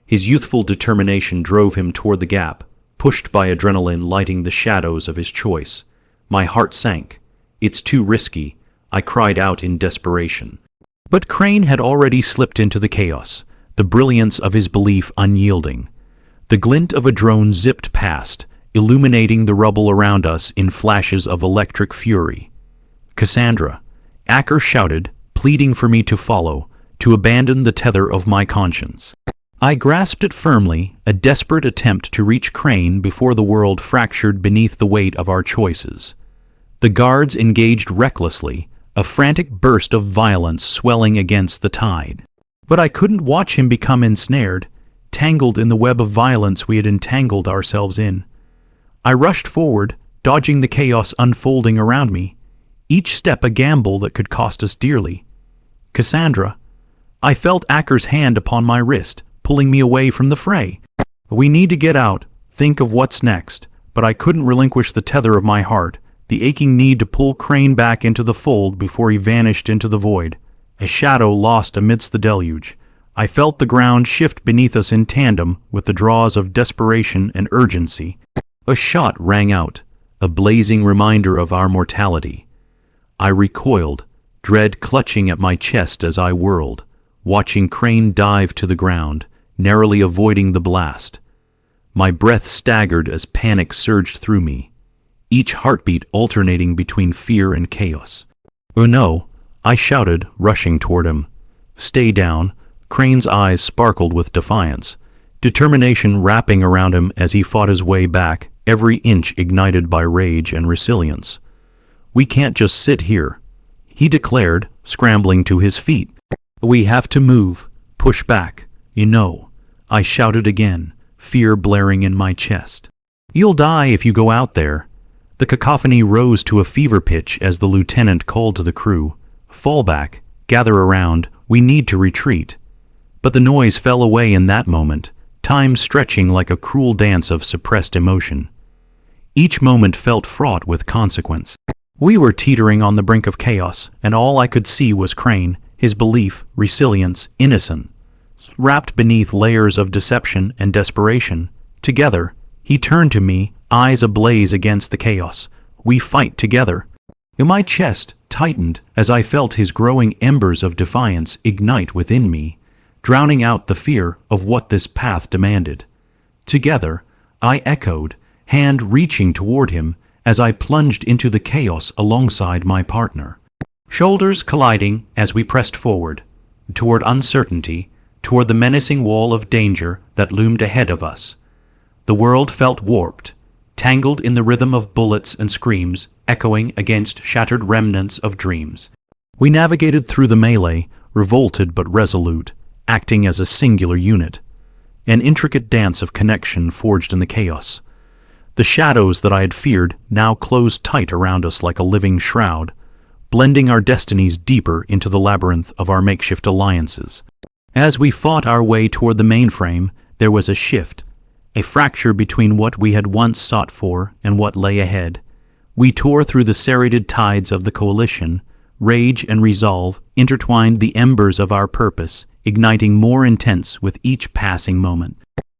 A: His youthful determination drove him toward the gap, pushed by adrenaline lighting the shadows of his choice. My heart sank. "It's too risky," I cried out in desperation. But Crane had already slipped into the chaos, the brilliance of his belief unyielding. The glint of a drone zipped past, illuminating the rubble around us in flashes of electric fury. "Cassandra," Acker shouted, pleading for me to follow, to abandon the tether of my conscience. I grasped it firmly, a desperate attempt to reach Crane before the world fractured beneath the weight of our choices. The guards engaged recklessly, a frantic burst of violence swelling against the tide. But I couldn't watch him become ensnared, tangled in the web of violence we had entangled ourselves in. I rushed forward, dodging the chaos unfolding around me, each step a gamble that could cost us dearly. "Cassandra," I felt Acker's hand upon my wrist, pulling me away from the fray. "We need to get out, think of what's next," but I couldn't relinquish the tether of my heart, the aching need to pull Crane back into the fold before he vanished into the void, a shadow lost amidst the deluge. I felt the ground shift beneath us in tandem with the draws of desperation and urgency. A shot rang out, a blazing reminder of our mortality. I recoiled, dread clutching at my chest as I whirled, watching Crane dive to the ground, narrowly avoiding the blast. My breath staggered as panic surged through me, each heartbeat alternating between fear and chaos. "Oh no," I shouted, rushing toward him. "Stay down." Crane's eyes sparkled with defiance, determination wrapping around him as he fought his way back, every inch ignited by rage and resilience. "We can't just sit here," he declared, scrambling to his feet. "We have to move, push back, you know," I shouted again, fear blaring in my chest. "You'll die if you go out there." The cacophony rose to a fever pitch as the lieutenant called to the crew. "Fall back, Gather around, we need to retreat." But the noise fell away in that moment, time stretching like a cruel dance of suppressed emotion. Each moment felt fraught with consequence. We were teetering on the brink of chaos, and all I could see was Crane, his belief, resilience, innocence, wrapped beneath layers of deception and desperation. Together, he turned to me, eyes ablaze against the chaos. "We fight together." My chest tightened as I felt his growing embers of defiance ignite within me, drowning out the fear of what this path demanded. "Together," I echoed, hand reaching toward him as I plunged into the chaos alongside my partner. Shoulders colliding as we pressed forward, toward uncertainty, toward the menacing wall of danger that loomed ahead of us. The world felt warped, tangled in the rhythm of bullets and screams, echoing against shattered remnants of dreams. We navigated through the melee, revolted but resolute, acting as a singular unit, an intricate dance of connection forged in the chaos. The shadows that I had feared now closed tight around us like a living shroud, blending our destinies deeper into the labyrinth of our makeshift alliances. As we fought our way toward the mainframe, there was a shift, a fracture between what we had once sought for and what lay ahead. We tore through the serrated tides of the coalition. Rage and resolve intertwined the embers of our purpose, igniting more intense with each passing moment.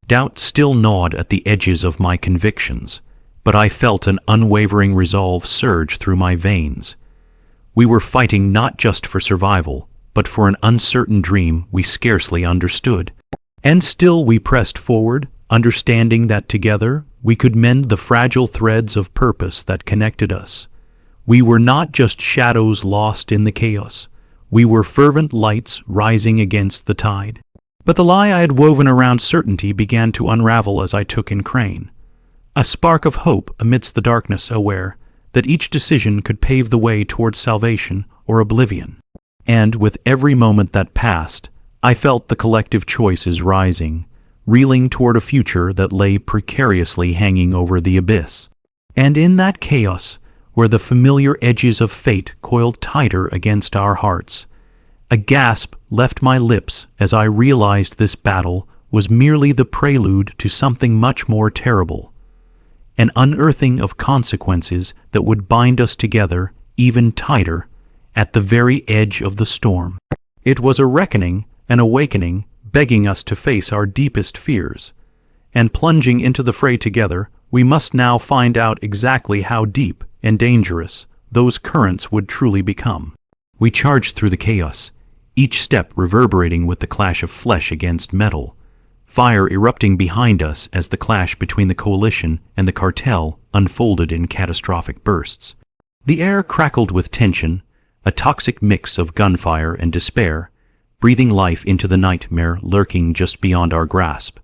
A: Doubt still gnawed at the edges of my convictions, but I felt an unwavering resolve surge through my veins. We were fighting not just for survival, but for an uncertain dream we scarcely understood. And still we pressed forward, understanding that together we could mend the fragile threads of purpose that connected us. We were not just shadows lost in the chaos. We were fervent lights rising against the tide. But the lie I had woven around certainty began to unravel as I took in Crane. A spark of hope amidst the darkness, aware that each decision could pave the way towards salvation or oblivion. And with every moment that passed, I felt the collective choices rising, reeling toward a future that lay precariously hanging over the abyss. And in that chaos, where the familiar edges of fate coiled tighter against our hearts, a gasp left my lips as I realized this battle was merely the prelude to something much more terrible, an unearthing of consequences that would bind us together even tighter at the very edge of the storm. It was a reckoning, an awakening, begging us to face our deepest fears. And plunging into the fray together, we must now find out exactly how deep and dangerous those currents would truly become. We charged through the chaos, each step reverberating with the clash of flesh against metal, fire erupting behind us as the clash between the coalition and the cartel unfolded in catastrophic bursts. The air crackled with tension, a toxic mix of gunfire and despair, breathing life into the nightmare lurking just beyond our grasp.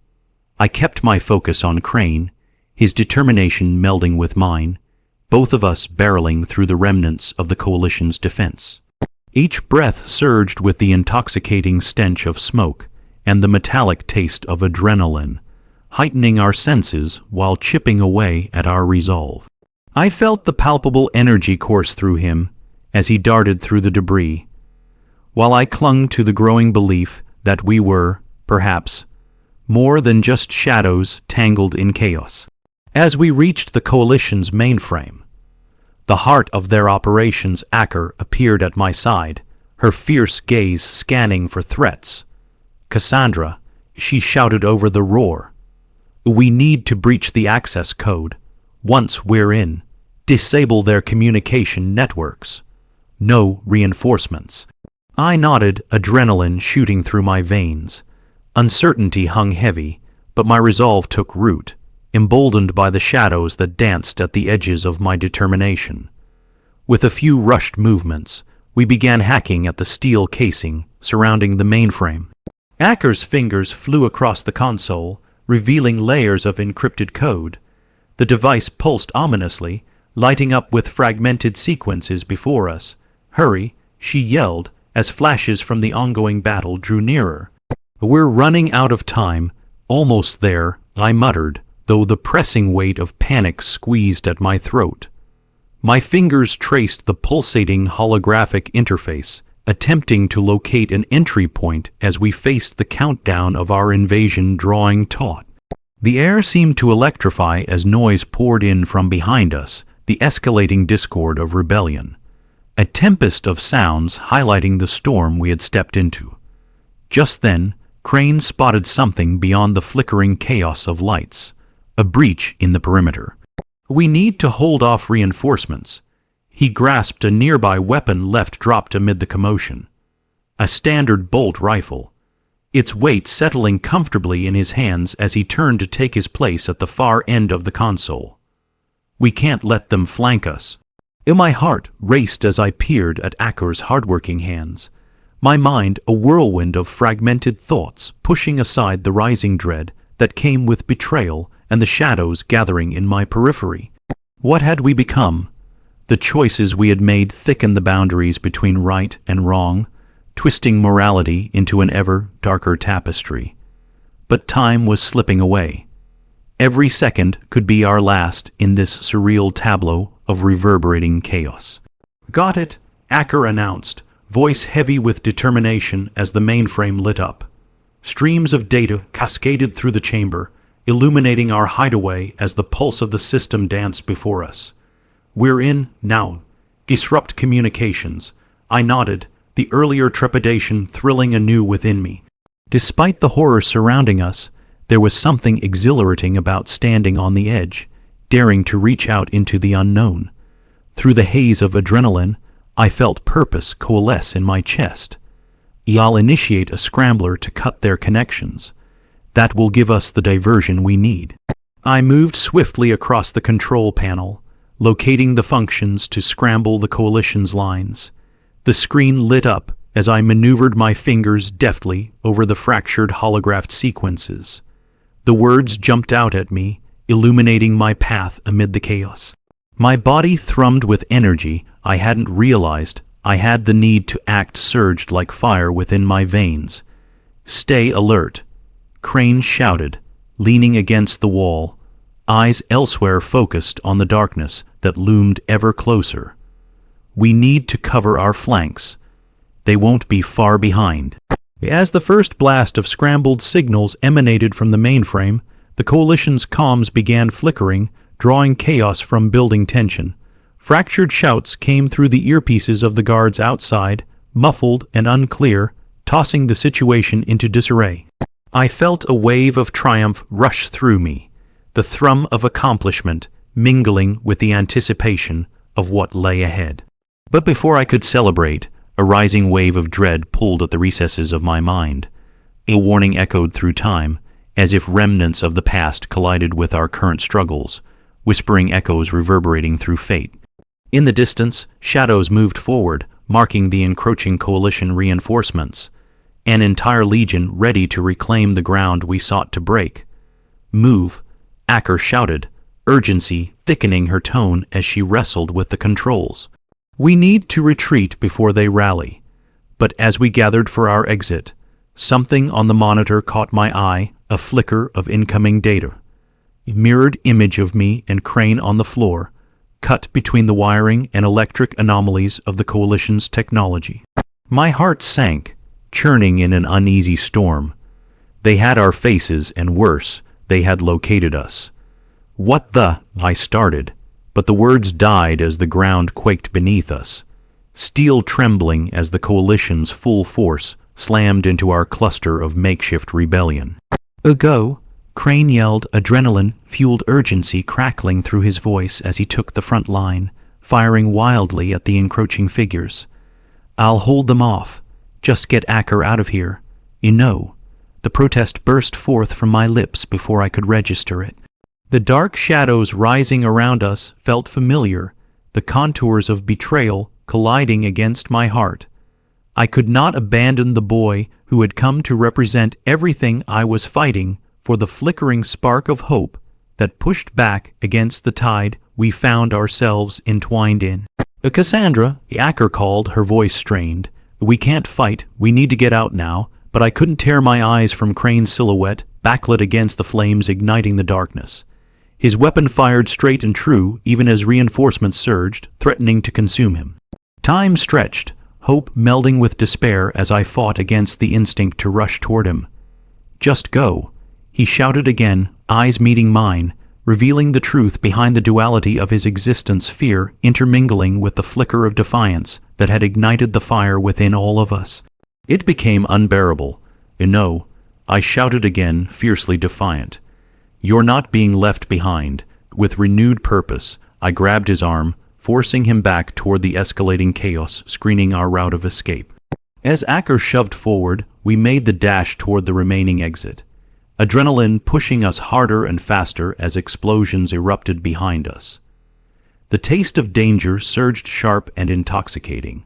A: I kept my focus on Crane, his determination melding with mine, both of us barreling through the remnants of the coalition's defense. Each breath surged with the intoxicating stench of smoke and the metallic taste of adrenaline, heightening our senses while chipping away at our resolve. I felt the palpable energy course through him as he darted through the debris, while I clung to the growing belief that we were, perhaps, more than just shadows tangled in chaos. As we reached the coalition's mainframe, the heart of their operations, Acker, appeared at my side, her fierce gaze scanning for threats. "Cassandra," she shouted over the roar, "we need to breach the access code. Once we're in, disable their communication networks. No reinforcements." I nodded, adrenaline shooting through my veins. Uncertainty hung heavy, but my resolve took root, emboldened by the shadows that danced at the edges of my determination. With a few rushed movements, we began hacking at the steel casing surrounding the mainframe. Acker's fingers flew across the console, revealing layers of encrypted code. The device pulsed ominously, lighting up with fragmented sequences before us. "Hurry," she yelled, as flashes from the ongoing battle drew nearer. "We're running out of time. Almost there," I muttered, though the pressing weight of panic squeezed at my throat. My fingers traced the pulsating holographic interface, attempting to locate an entry point as we faced the countdown of our invasion drawing taut. The air seemed to electrify as noise poured in from behind us, the escalating discord of rebellion. A tempest of sounds highlighting the storm we had stepped into. Just then, Crane spotted something beyond the flickering chaos of lights. A breach in the perimeter. "We need to hold off reinforcements." He grasped a nearby weapon left dropped amid the commotion. A standard bolt rifle. Its weight settling comfortably in his hands as he turned to take his place at the far end of the console. "We can't let them flank us." My heart raced as I peered at Acker's hardworking hands. My mind a whirlwind of fragmented thoughts, pushing aside the rising dread that came with betrayal and the shadows gathering in my periphery. What had we become? The choices we had made thickened the boundaries between right and wrong, twisting morality into an ever darker tapestry. But time was slipping away. Every second could be our last in this surreal tableau of reverberating chaos. "Got it," Acker announced, voice heavy with determination as the mainframe lit up. Streams of data cascaded through the chamber, illuminating our hideaway as the pulse of the system danced before us. "We're in, now. Disrupt communications." I nodded, the earlier trepidation thrilling anew within me. Despite the horror surrounding us, there was something exhilarating about standing on the edge, daring to reach out into the unknown. Through the haze of adrenaline, I felt purpose coalesce in my chest. I'll initiate a scrambler to cut their connections. That will give us the diversion we need. I moved swiftly across the control panel, locating the functions to scramble the coalition's lines. The screen lit up as I maneuvered my fingers deftly over the fractured holographed sequences. The words jumped out at me, illuminating my path amid the chaos. My body thrummed with energy I hadn't realized. I had the need to act surged like fire within my veins. "Stay alert," Crane shouted, leaning against the wall, eyes elsewhere focused on the darkness that loomed ever closer. "We need to cover our flanks. They won't be far behind." As the first blast of scrambled signals emanated from the mainframe, the coalition's comms began flickering, drawing chaos from building tension. Fractured shouts came through the earpieces of the guards outside, muffled and unclear, tossing the situation into disarray. I felt a wave of triumph rush through me, the thrum of accomplishment mingling with the anticipation of what lay ahead. But before I could celebrate, a rising wave of dread pulled at the recesses of my mind. A warning echoed through time, as if remnants of the past collided with our current struggles, whispering echoes reverberating through fate. In the distance, shadows moved forward, marking the encroaching coalition reinforcements, an entire legion ready to reclaim the ground we sought to break. "Move," Acker shouted, urgency thickening her tone as she wrestled with the controls. "We need to retreat before they rally." But as we gathered for our exit, something on the monitor caught my eye, a flicker of incoming data. A mirrored image of me and Crane on the floor, cut between the wiring and electric anomalies of the Coalition's technology. My heart sank, churning in an uneasy storm. They had our faces, and worse, they had located us. "What the?" I started, but the words died as the ground quaked beneath us, steel trembling as the Coalition's full force slammed into our cluster of makeshift rebellion. "Go!" Crane yelled, adrenaline-fueled urgency crackling through his voice as he took the front line, firing wildly at the encroaching figures. "I'll hold them off. Just get Acker out of here. You know." The protest burst forth from my lips before I could register it. The dark shadows rising around us felt familiar, the contours of betrayal colliding against my heart. I could not abandon the boy who had come to represent everything I was fighting for the flickering spark of hope that pushed back against the tide we found ourselves entwined in. "Cassandra," Acker called, her voice strained. "We can't fight, we need to get out now," but I couldn't tear my eyes from Crane's silhouette, backlit against the flames igniting the darkness. His weapon fired straight and true, even as reinforcements surged, threatening to consume him. Time stretched, hope melding with despair as I fought against the instinct to rush toward him. "Just go," he shouted again, eyes meeting mine, revealing the truth behind the duality of his existence, fear intermingling with the flicker of defiance that had ignited the fire within all of us. It became unbearable. "No," I shouted again, fiercely defiant. "You're not being left behind." With renewed purpose, I grabbed his arm, forcing him back toward the escalating chaos screening our route of escape. As Acker shoved forward, we made the dash toward the remaining exit, adrenaline pushing us harder and faster as explosions erupted behind us. The taste of danger surged sharp and intoxicating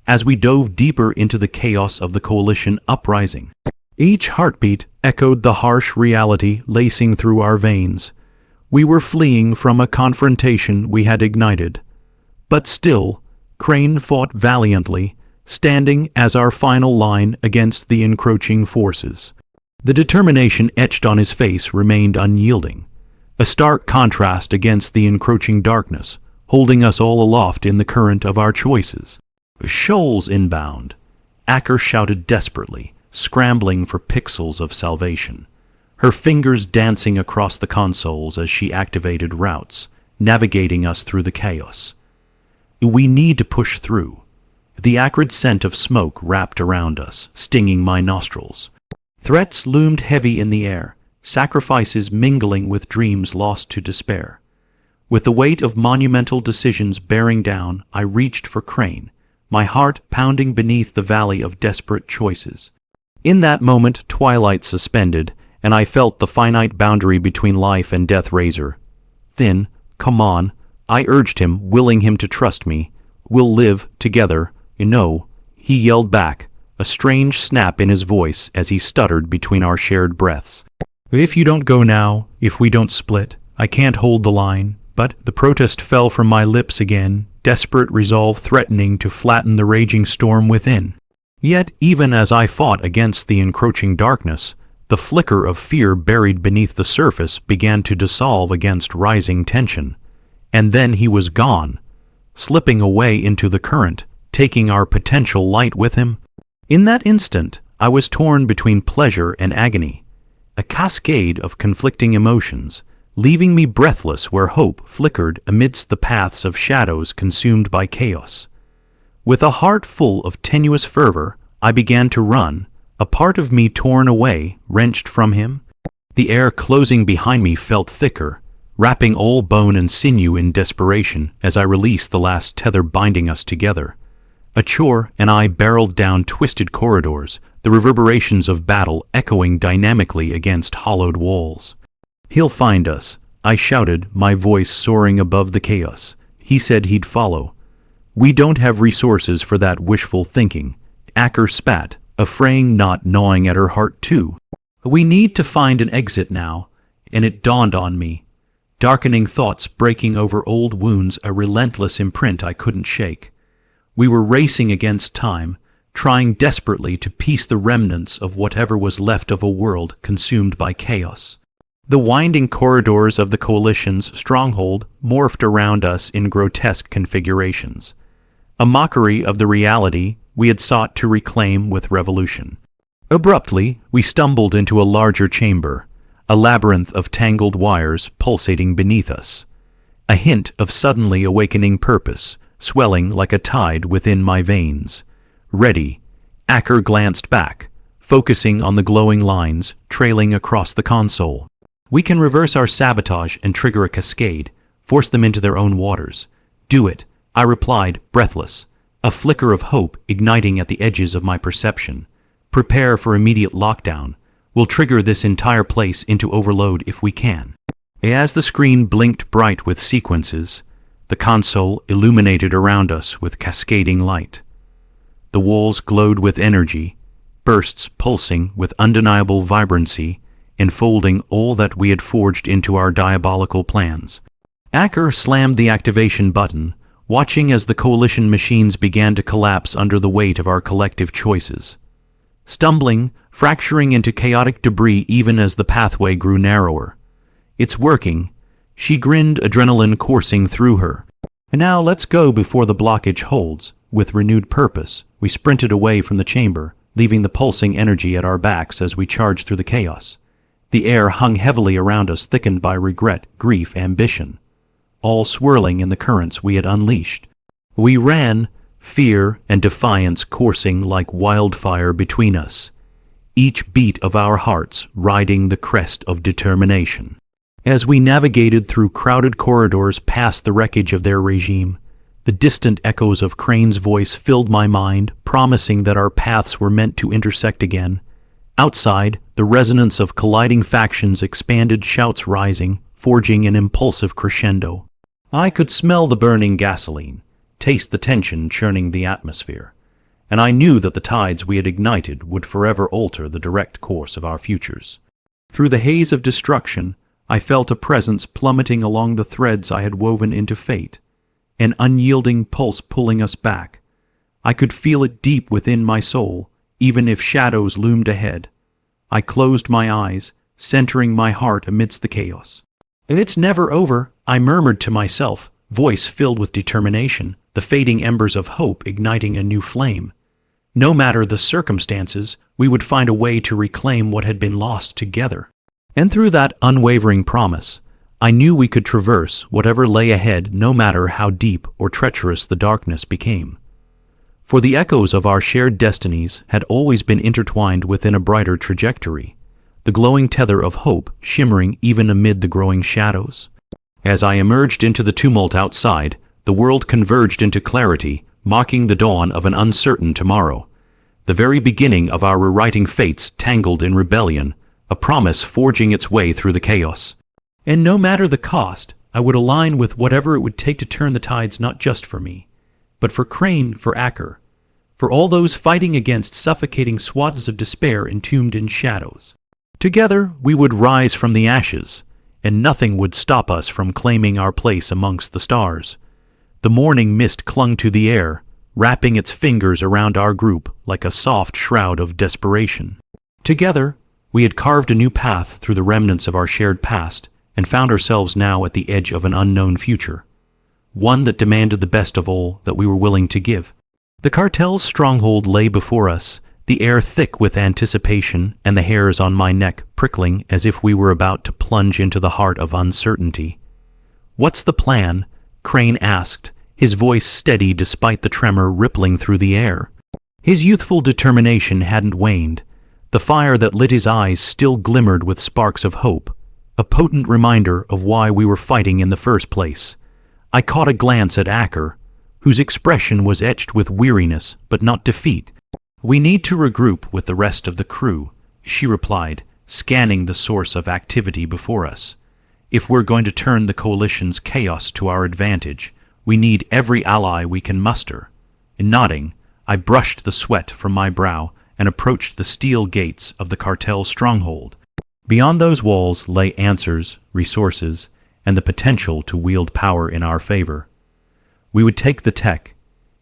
A: as we dove deeper into the chaos of the coalition uprising. Each heartbeat echoed the harsh reality lacing through our veins. We were fleeing from a confrontation we had ignited. But still, Crane fought valiantly, standing as our final line against the encroaching forces. The determination etched on his face remained unyielding, a stark contrast against the encroaching darkness, holding us all aloft in the current of our choices. "Shoals inbound," Acker shouted desperately, scrambling for pixels of salvation, her fingers dancing across the consoles as she activated routes, navigating us through the chaos. "We need to push through." The acrid scent of smoke wrapped around us, stinging my nostrils. Threats loomed heavy in the air, sacrifices mingling with dreams lost to despair. With the weight of monumental decisions bearing down, I reached for Crane, my heart pounding beneath the valley of desperate choices. In that moment, twilight suspended, and I felt the finite boundary between life and death razor thin. "Come on," I urged him, willing him to trust me. "We'll live together." "No," he yelled back, a strange snap in his voice as he stuttered between our shared breaths. "If you don't go now, if we don't split, I can't hold the line." But the protest fell from my lips again, desperate resolve threatening to flatten the raging storm within. Yet, even as I fought against the encroaching darkness, the flicker of fear buried beneath the surface began to dissolve against rising tension. And then he was gone, slipping away into the current, taking our potential light with him. In that instant, I was torn between pleasure and agony, a cascade of conflicting emotions, leaving me breathless where hope flickered amidst the paths of shadows consumed by chaos. With a heart full of tenuous fervor, I began to run, a part of me torn away, wrenched from him. The air closing behind me felt thicker, wrapping all bone and sinew in desperation as I released the last tether binding us together. A chore and I barreled down twisted corridors, the reverberations of battle echoing dynamically against hollowed walls. "He'll find us," I shouted, my voice soaring above the chaos. "He said he'd follow." "We don't have resources for that wishful thinking," Acker spat, a fraying knot gnawing at her heart too. "We need to find an exit now," and it dawned on me. Darkening thoughts breaking over old wounds, a relentless imprint I couldn't shake. We were racing against time, trying desperately to piece the remnants of whatever was left of a world consumed by chaos. The winding corridors of the Coalition's stronghold morphed around us in grotesque configurations, a mockery of the reality we had sought to reclaim with revolution. Abruptly, we stumbled into a larger chamber, a labyrinth of tangled wires pulsating beneath us. A hint of suddenly awakening purpose, swelling like a tide within my veins. "Ready," Acker glanced back, focusing on the glowing lines trailing across the console. "We can reverse our sabotage and trigger a cascade, force them into their own waters." "Do it," I replied, breathless, a flicker of hope igniting at the edges of my perception. "Prepare for immediate lockdown. We'll trigger this entire place into overload if we can." As the screen blinked bright with sequences, the console illuminated around us with cascading light. The walls glowed with energy, bursts pulsing with undeniable vibrancy, enfolding all that we had forged into our diabolical plans. Acker slammed the activation button, watching as the Coalition machines began to collapse under the weight of our collective choices. Stumbling, fracturing into chaotic debris even as the pathway grew narrower. "It's working," she grinned, adrenaline coursing through her. And now let's go before the blockage holds. With renewed purpose, we sprinted away from the chamber, leaving the pulsing energy at our backs as we charged through the chaos. The air hung heavily around us, thickened by regret, grief, ambition, all swirling in the currents we had unleashed. We ran, fear and defiance coursing like wildfire between us, each beat of our hearts riding the crest of determination. As we navigated through crowded corridors past the wreckage of their regime, the distant echoes of Crane's voice filled my mind, promising that our paths were meant to intersect again. Outside, the resonance of colliding factions expanded, shouts rising, forging an impulsive crescendo. I could smell the burning gasoline, taste the tension churning the atmosphere, and I knew that the tides we had ignited would forever alter the direct course of our futures. Through the haze of destruction, I felt a presence plummeting along the threads I had woven into fate, an unyielding pulse pulling us back. I could feel it deep within my soul, even if shadows loomed ahead. I closed my eyes, centering my heart amidst the chaos. "It's never over," I murmured to myself, voice filled with determination, the fading embers of hope igniting a new flame. No matter the circumstances, we would find a way to reclaim what had been lost together. And through that unwavering promise, I knew we could traverse whatever lay ahead, no matter how deep or treacherous the darkness became. For the echoes of our shared destinies had always been intertwined within a brighter trajectory, the glowing tether of hope shimmering even amid the growing shadows. As I emerged into the tumult outside, the world converged into clarity, marking the dawn of an uncertain tomorrow. The very beginning of our rewriting fates tangled in rebellion, a promise forging its way through the chaos. And no matter the cost, I would align with whatever it would take to turn the tides, not just for me, but for Crane, for Acker, for all those fighting against suffocating swaths of despair entombed in shadows. Together we would rise from the ashes, and nothing would stop us from claiming our place amongst the stars. The morning mist clung to the air, wrapping its fingers around our group like a soft shroud of desperation. Together, we had carved a new path through the remnants of our shared past, and found ourselves now at the edge of an unknown future, one that demanded the best of all that we were willing to give. The cartel's stronghold lay before us, the air thick with anticipation and the hairs on my neck prickling as if we were about to plunge into the heart of uncertainty. "What's the plan?" Crane asked, his voice steady despite the tremor rippling through the air. His youthful determination hadn't waned. The fire that lit his eyes still glimmered with sparks of hope, a potent reminder of why we were fighting in the first place. I caught a glance at Acker, whose expression was etched with weariness but not defeat. "We need to regroup with the rest of the crew," she replied, scanning the source of activity before us. "If we're going to turn the coalition's chaos to our advantage, we need every ally we can muster." Nodding, I brushed the sweat from my brow and approached the steel gates of the cartel's stronghold. Beyond those walls lay answers, resources, and the potential to wield power in our favor. We would take the tech,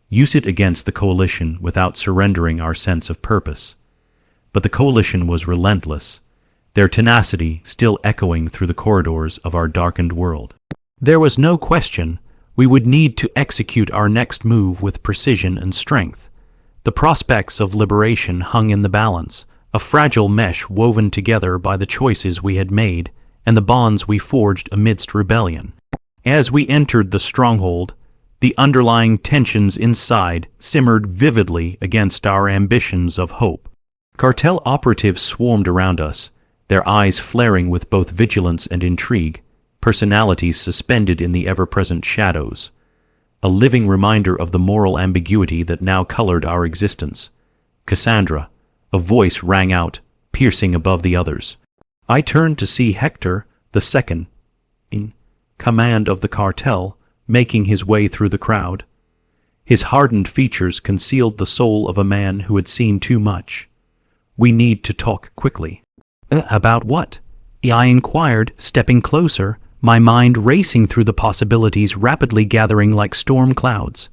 A: use it against the coalition without surrendering our sense of purpose. But the coalition was relentless, their tenacity still echoing through the corridors of our darkened world. There was no question we would need to execute our next move with precision and strength. The prospects of liberation hung in the balance, a fragile mesh woven together by the choices we had made and the bonds we forged amidst rebellion. As we entered the stronghold, the underlying tensions inside simmered vividly against our ambitions of hope. Cartel operatives swarmed around us, their eyes flaring with both vigilance and intrigue, personalities suspended in the ever-present shadows, a living reminder of the moral ambiguity that now colored our existence. "Cassandra," a voice rang out, piercing above the others. I turned to see Hector, the second in command of the cartel, making his way through the crowd. His hardened features concealed the soul of a man who had seen too much. "We need to talk quickly." About what?" I inquired, stepping closer, my mind racing through the possibilities rapidly gathering like storm clouds.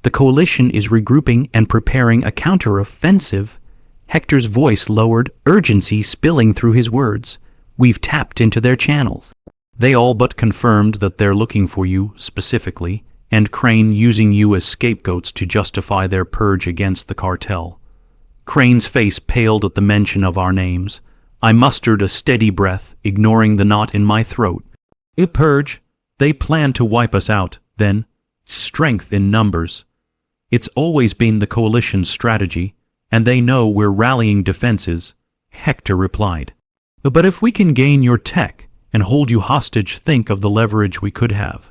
A: "The coalition is regrouping and preparing a counter-offensive." Hector's voice lowered, urgency spilling through his words. "We've tapped into their channels. They all but confirmed that they're looking for you, specifically, and Crane using you as scapegoats to justify their purge against the cartel. Crane's face paled at the mention of our names. I mustered a steady breath, ignoring the knot in my throat. A purge? They plan to wipe us out, then. Strength in numbers. It's always been the coalition's strategy, and they know we're rallying defenses, Hector replied. But if we can gain your tech and hold you hostage, think of the leverage we could have.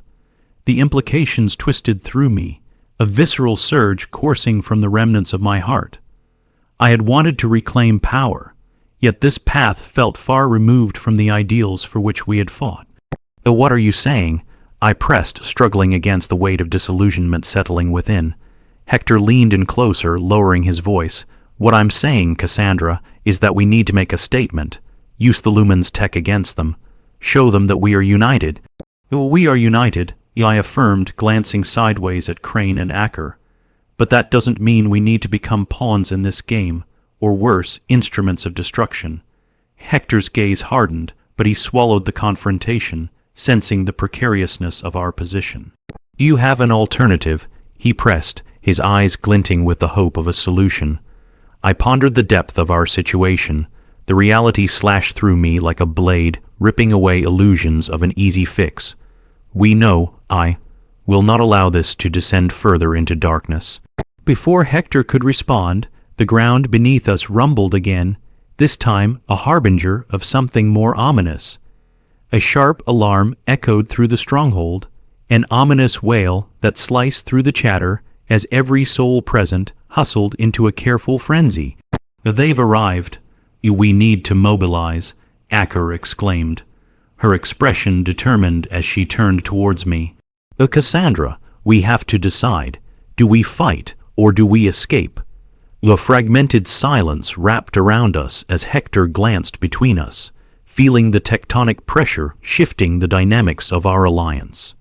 A: The implications twisted through me, a visceral surge coursing from the remnants of my heart. I had wanted to reclaim power, yet this path felt far removed from the ideals for which we had fought. What are you saying? I pressed, struggling against the weight of disillusionment settling within. Hector leaned in closer, lowering his voice. What I'm saying, Cassandra, is that we need to make a statement. Use the Lumen's tech against them. Show them that we are united. We are united, I affirmed, glancing sideways at Crane and Acker. But that doesn't mean we need to become pawns in this game, or worse, instruments of destruction. Hector's gaze hardened, but he swallowed the confrontation, sensing the precariousness of our position. You have an alternative, he pressed, his eyes glinting with the hope of a solution. I pondered the depth of our situation. The reality slashed through me like a blade, ripping away illusions of an easy fix. We know, I will not allow this to descend further into darkness. Before Hector could respond, the ground beneath us rumbled again, this time a harbinger of something more ominous. A sharp alarm echoed through the stronghold, an ominous wail that sliced through the chatter as every soul present hustled into a careful frenzy. They've arrived. We need to mobilize, Acker exclaimed, her expression determined as she turned towards me. Cassandra, we have to decide. Do we fight or do we escape? A fragmented silence wrapped around us as Hector glanced between us, feeling the tectonic pressure shifting the dynamics of our alliance.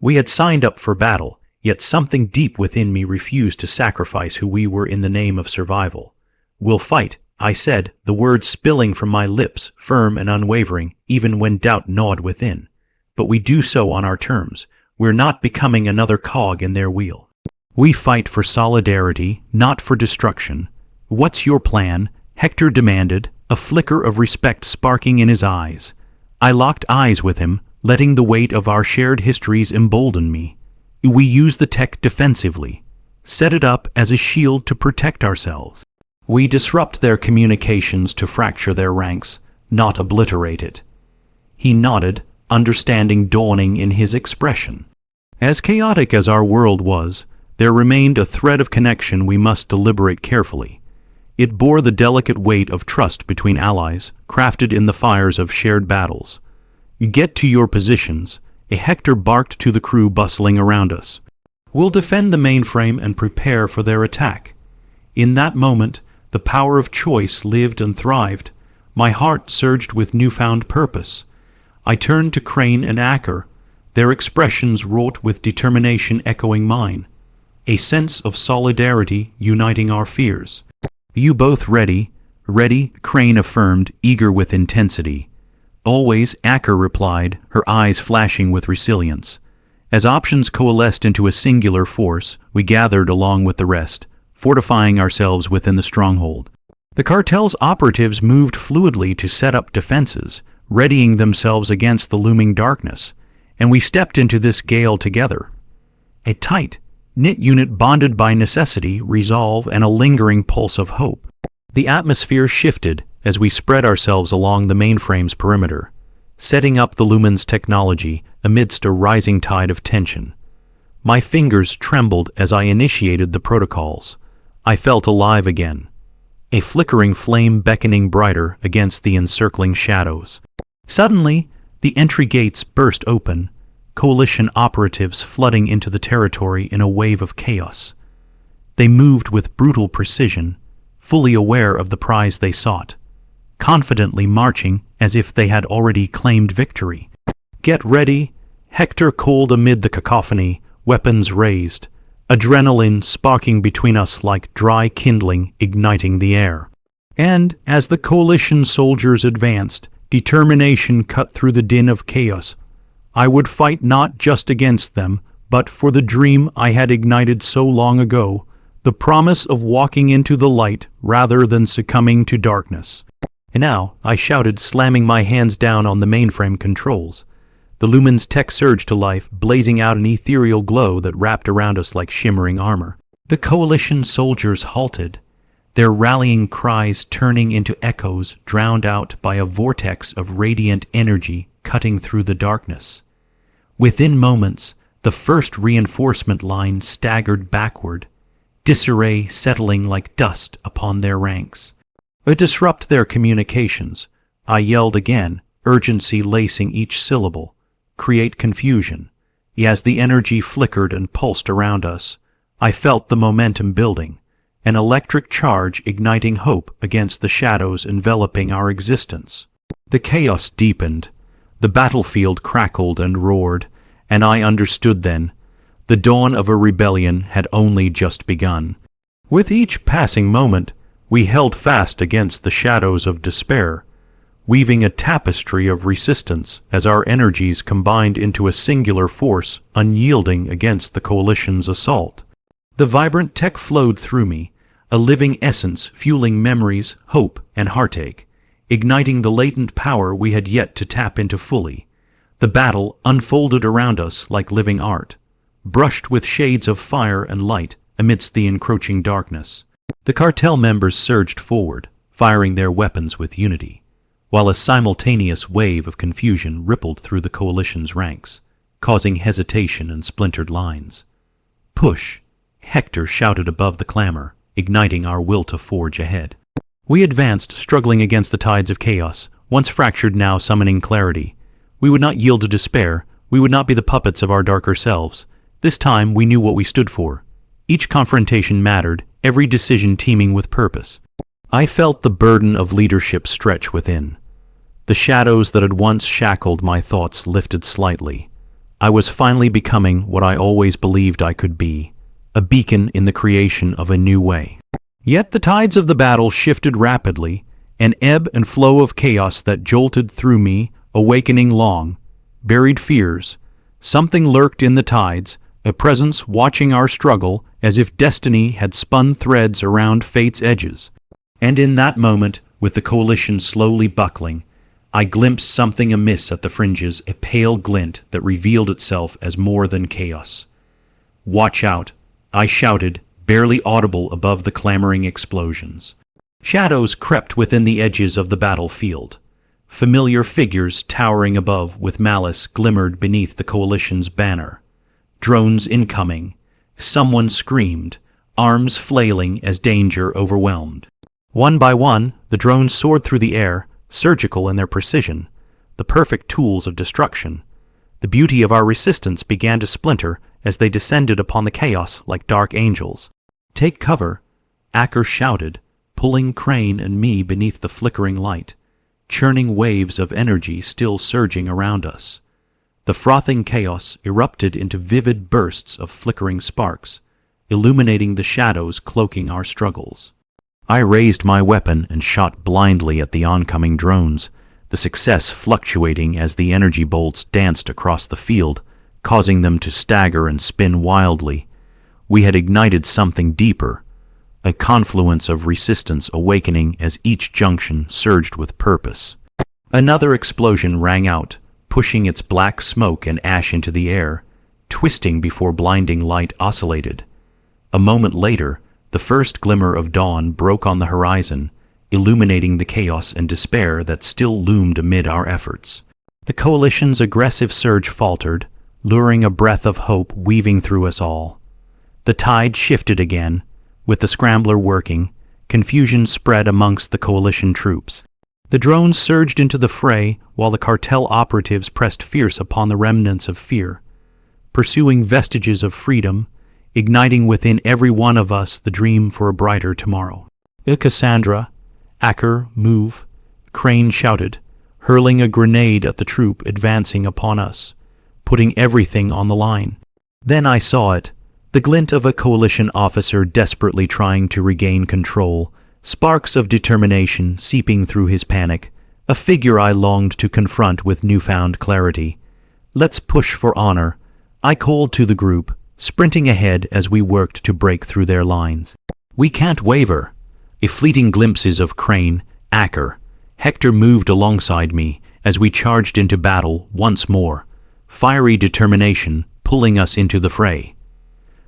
A: We had signed up for battle, yet something deep within me refused to sacrifice who we were in the name of survival. We'll fight, I said, the words spilling from my lips, firm and unwavering, even when doubt gnawed within. But we do so on our terms. We're not becoming another cog in their wheel. We fight for solidarity, not for destruction. What's your plan? Hector demanded, a flicker of respect sparking in his eyes. I locked eyes with him, letting the weight of our shared histories embolden me. We use the tech defensively, set it up as a shield to protect ourselves. We disrupt their communications to fracture their ranks, not obliterate it. He nodded, understanding dawning in his expression. As chaotic as our world was, there remained a thread of connection we must deliberate carefully. It bore the delicate weight of trust between allies, crafted in the fires of shared battles. Get to your positions, a Hector barked to the crew bustling around us. We'll defend the mainframe and prepare for their attack. In that moment, the power of choice lived and thrived. My heart surged with newfound purpose. I turned to Crane and Acker, their expressions wrought with determination echoing mine, a sense of solidarity uniting our fears. You both ready? Ready, Crane affirmed, eager with intensity. Always, Acker replied, her eyes flashing with resilience. As options coalesced into a singular force, we gathered along with the rest, fortifying ourselves within the stronghold. The cartel's operatives moved fluidly to set up defenses, readying themselves against the looming darkness, and we stepped into this gale together. A tight, knit unit bonded by necessity, resolve, and a lingering pulse of hope. The atmosphere shifted as we spread ourselves along the mainframe's perimeter, setting up the Lumen's technology amidst a rising tide of tension. My fingers trembled as I initiated the protocols. I felt alive again, a flickering flame beckoning brighter against the encircling shadows. Suddenly, the entry gates burst open, coalition operatives flooding into the territory in a wave of chaos. They moved with brutal precision, fully aware of the prize they sought, confidently marching as if they had already claimed victory. Get ready, Hector called amid the cacophony, weapons raised, adrenaline sparking between us like dry kindling igniting the air. And as the coalition soldiers advanced, determination cut through the din of chaos. I would fight not just against them, but for the dream I had ignited so long ago, the promise of walking into the light rather than succumbing to darkness. And now, I shouted, slamming my hands down on the mainframe controls. The lumen's tech surged to life, blazing out an ethereal glow that wrapped around us like shimmering armor. The coalition soldiers halted, their rallying cries turning into echoes drowned out by a vortex of radiant energy cutting through the darkness. Within moments, the first reinforcement line staggered backward, disarray settling like dust upon their ranks. To disrupt their communications, I yelled again, urgency lacing each syllable. Create confusion. As the energy flickered and pulsed around us, I felt the momentum building, an electric charge igniting hope against the shadows enveloping our existence. The chaos deepened, the battlefield crackled and roared, and I understood then, the dawn of a rebellion had only just begun. With each passing moment, we held fast against the shadows of despair, weaving a tapestry of resistance as our energies combined into a singular force unyielding against the coalition's assault. The vibrant tech flowed through me, a living essence fueling memories, hope, and heartache, igniting the latent power we had yet to tap into fully. The battle unfolded around us like living art, brushed with shades of fire and light amidst the encroaching darkness. The cartel members surged forward, firing their weapons with unity, while a simultaneous wave of confusion rippled through the coalition's ranks, causing hesitation and splintered lines. "Push!" Hector shouted above the clamor, igniting our will to forge ahead. We advanced, struggling against the tides of chaos, once fractured, now summoning clarity. We would not yield to despair, we would not be the puppets of our darker selves. This time we knew what we stood for. Each confrontation mattered, every decision teeming with purpose. I felt the burden of leadership stretch within. The shadows that had once shackled my thoughts lifted slightly. I was finally becoming what I always believed I could be, a beacon in the creation of a new way. Yet the tides of the battle shifted rapidly, an ebb and flow of chaos that jolted through me, awakening long, buried fears. Something lurked in the tides, a presence watching our struggle as if destiny had spun threads around fate's edges. And in that moment, with the coalition slowly buckling, I glimpsed something amiss at the fringes, a pale glint that revealed itself as more than chaos. "Watch out!" I shouted, barely audible above the clamoring explosions. Shadows crept within the edges of the battlefield. Familiar figures towering above with malice glimmered beneath the coalition's banner. Drones incoming. Someone screamed, arms flailing as danger overwhelmed. One by one, the drones soared through the air, surgical in their precision, the perfect tools of destruction. The beauty of our resistance began to splinter as they descended upon the chaos like dark angels. "Take cover," Acker shouted, pulling Crane and me beneath the flickering light, churning waves of energy still surging around us. The frothing chaos erupted into vivid bursts of flickering sparks, illuminating the shadows cloaking our struggles. I raised my weapon and shot blindly at the oncoming drones, the success fluctuating as the energy bolts danced across the field, causing them to stagger and spin wildly. We had ignited something deeper, a confluence of resistance awakening as each junction surged with purpose. Another explosion rang out, pushing its black smoke and ash into the air, twisting before blinding light oscillated. A moment later, the first glimmer of dawn broke on the horizon, illuminating the chaos and despair that still loomed amid our efforts. The coalition's aggressive surge faltered, luring a breath of hope weaving through us all. The tide shifted again, with the scrambler working, confusion spread amongst the coalition troops. The drones surged into the fray while the cartel operatives pressed fierce upon the remnants of fear, pursuing vestiges of freedom, igniting within every one of us the dream for a brighter tomorrow. Cassandra, Acker, move, Crane shouted, hurling a grenade at the troop advancing upon us, putting everything on the line. Then I saw it, the glint of a coalition officer desperately trying to regain control, sparks of determination seeping through his panic, a figure I longed to confront with newfound clarity. "Let's push for honor," I called to the group, sprinting ahead as we worked to break through their lines. "We can't waver." A fleeting glimpses of Crane, Acker, Hector moved alongside me as we charged into battle once more, fiery determination pulling us into the fray.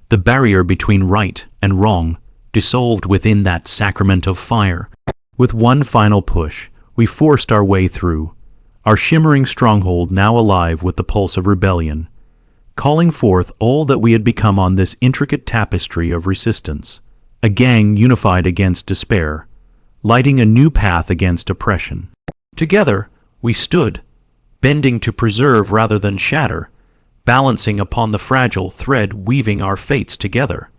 A: The barrier between right and wrong dissolved within that sacrament of fire. With one final push, we forced our way through, our shimmering stronghold now alive with the pulse of rebellion, calling forth all that we had become on this intricate tapestry of resistance, a gang unified against despair, lighting a new path against oppression. Together, we stood, bending to preserve rather than shatter, balancing upon the fragile thread weaving our fates together.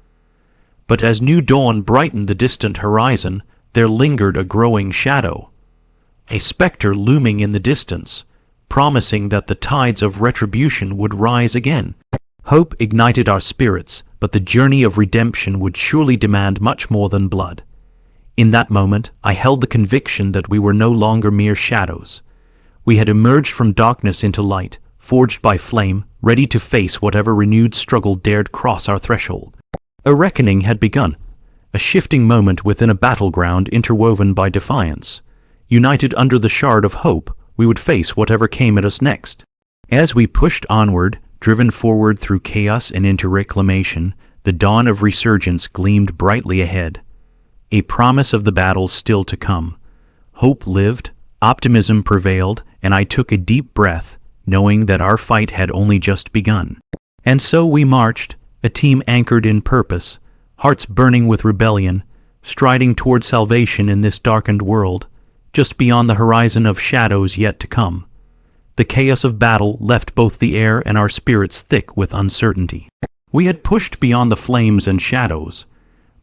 A: But as new dawn brightened the distant horizon, there lingered a growing shadow, a specter looming in the distance, promising that the tides of retribution would rise again. Hope ignited our spirits, but the journey of redemption would surely demand much more than blood. In that moment, I held the conviction that we were no longer mere shadows. We had emerged from darkness into light, forged by flame, ready to face whatever renewed struggle dared cross our threshold. A reckoning had begun, a shifting moment within a battleground interwoven by defiance. United under the shard of hope, we would face whatever came at us next. As we pushed onward, driven forward through chaos and into reclamation, the dawn of resurgence gleamed brightly ahead. A promise of the battles still to come. Hope lived, optimism prevailed, and I took a deep breath, knowing that our fight had only just begun. And so we marched, a team anchored in purpose, hearts burning with rebellion, striding toward salvation in this darkened world, just beyond the horizon of shadows yet to come. The chaos of battle left both the air and our spirits thick with uncertainty. We had pushed beyond the flames and shadows,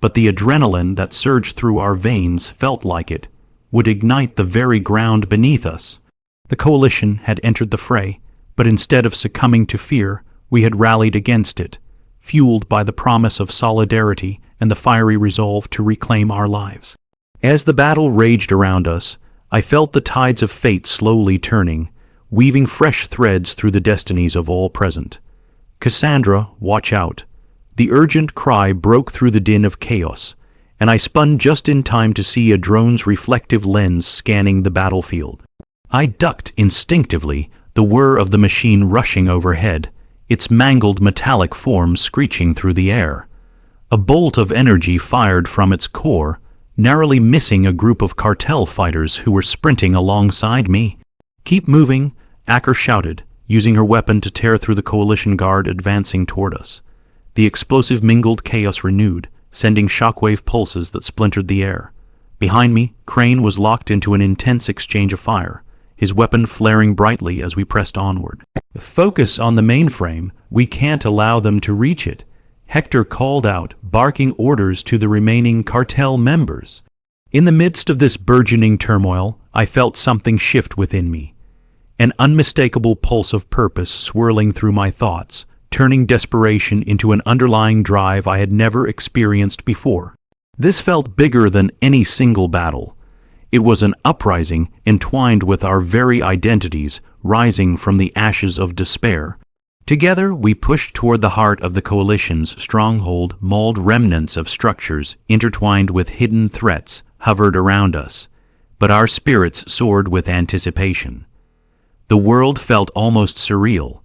A: but the adrenaline that surged through our veins felt like it would ignite the very ground beneath us. The coalition had entered the fray, but instead of succumbing to fear, we had rallied against it, fueled by the promise of solidarity and the fiery resolve to reclaim our lives. As the battle raged around us, I felt the tides of fate slowly turning, weaving fresh threads through the destinies of all present. "Cassandra, watch out." The urgent cry broke through the din of chaos, and I spun just in time to see a drone's reflective lens scanning the battlefield. I ducked instinctively, the whir of the machine rushing overhead, its mangled metallic form screeching through the air. A bolt of energy fired from its core, narrowly missing a group of cartel fighters who were sprinting alongside me. "Keep moving," Acker shouted, using her weapon to tear through the coalition guard advancing toward us. The explosive mingled chaos renewed, sending shockwave pulses that splintered the air. Behind me, Crane was locked into an intense exchange of fire, his weapon flaring brightly as we pressed onward. "Focus on the mainframe. We can't allow them to reach it," Hector called out, barking orders to the remaining cartel members. In the midst of this burgeoning turmoil, I felt something shift within me. An unmistakable pulse of purpose swirling through my thoughts, turning desperation into an underlying drive I had never experienced before. This felt bigger than any single battle. It was an uprising entwined with our very identities, rising from the ashes of despair. Together, we pushed toward the heart of the coalition's stronghold. Mauled remnants of structures intertwined with hidden threats hovered around us, but our spirits soared with anticipation. The world felt almost surreal,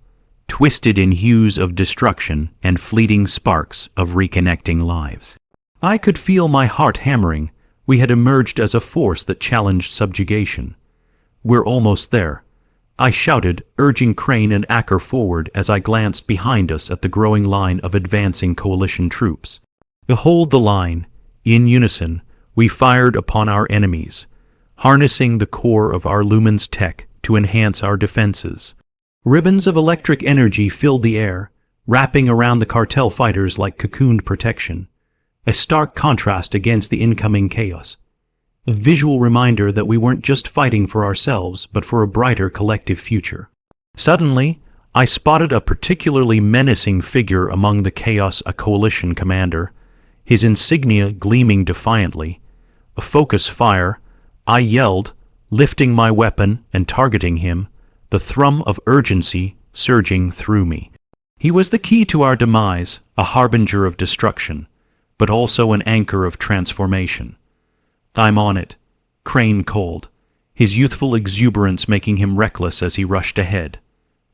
A: twisted in hues of destruction and fleeting sparks of reconnecting lives. I could feel my heart hammering. We had emerged as a force that challenged subjugation. "We're almost there," I shouted, urging Crane and Acker forward as I glanced behind us at the growing line of advancing coalition troops. Behold the line. In unison, we fired upon our enemies, harnessing the core of our Lumen's tech to enhance our defenses. Ribbons of electric energy filled the air, wrapping around the cartel fighters like cocooned protection, a stark contrast against the incoming chaos. A visual reminder that we weren't just fighting for ourselves, but for a brighter collective future. Suddenly, I spotted a particularly menacing figure among the chaos, a coalition commander, his insignia gleaming defiantly. A focus fire, I yelled, lifting my weapon and targeting him, the thrum of urgency surging through me. He was the key to our demise, a harbinger of destruction, but also an anchor of transformation. "I'm on it," Crane called, his youthful exuberance making him reckless as he rushed ahead,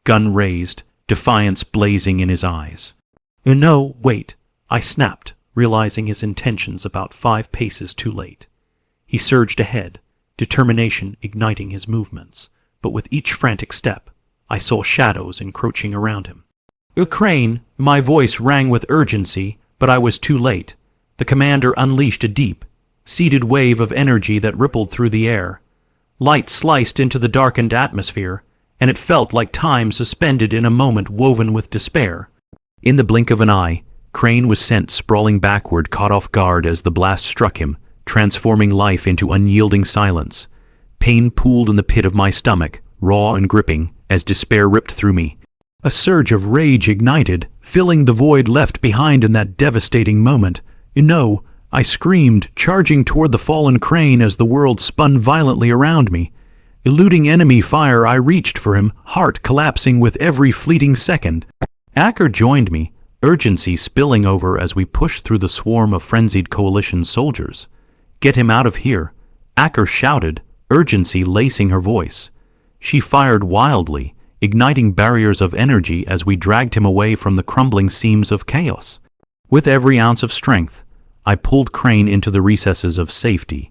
A: gun raised, defiance blazing in his eyes. "No, wait," I snapped, realizing his intentions about 5 paces too late. He surged ahead, determination igniting his movements, but with each frantic step, I saw shadows encroaching around him. "Crane," my voice rang with urgency, but I was too late. The commander unleashed a deep, seeded wave of energy that rippled through the air. Light sliced into the darkened atmosphere, and it felt like time suspended in a moment woven with despair. In the blink of an eye, Crane was sent sprawling backward, caught off guard as the blast struck him, transforming life into unyielding silence. Pain pooled in the pit of my stomach, raw and gripping, as despair ripped through me. A surge of rage ignited, filling the void left behind in that devastating moment. "No!" I screamed, charging toward the fallen Crane as the world spun violently around me. Eluding enemy fire, I reached for him, heart collapsing with every fleeting second. Acker joined me, urgency spilling over as we pushed through the swarm of frenzied coalition soldiers. "Get him out of here," Acker shouted, urgency lacing her voice. She fired wildly, igniting barriers of energy as we dragged him away from the crumbling seams of chaos. With every ounce of strength, I pulled Crane into the recesses of safety,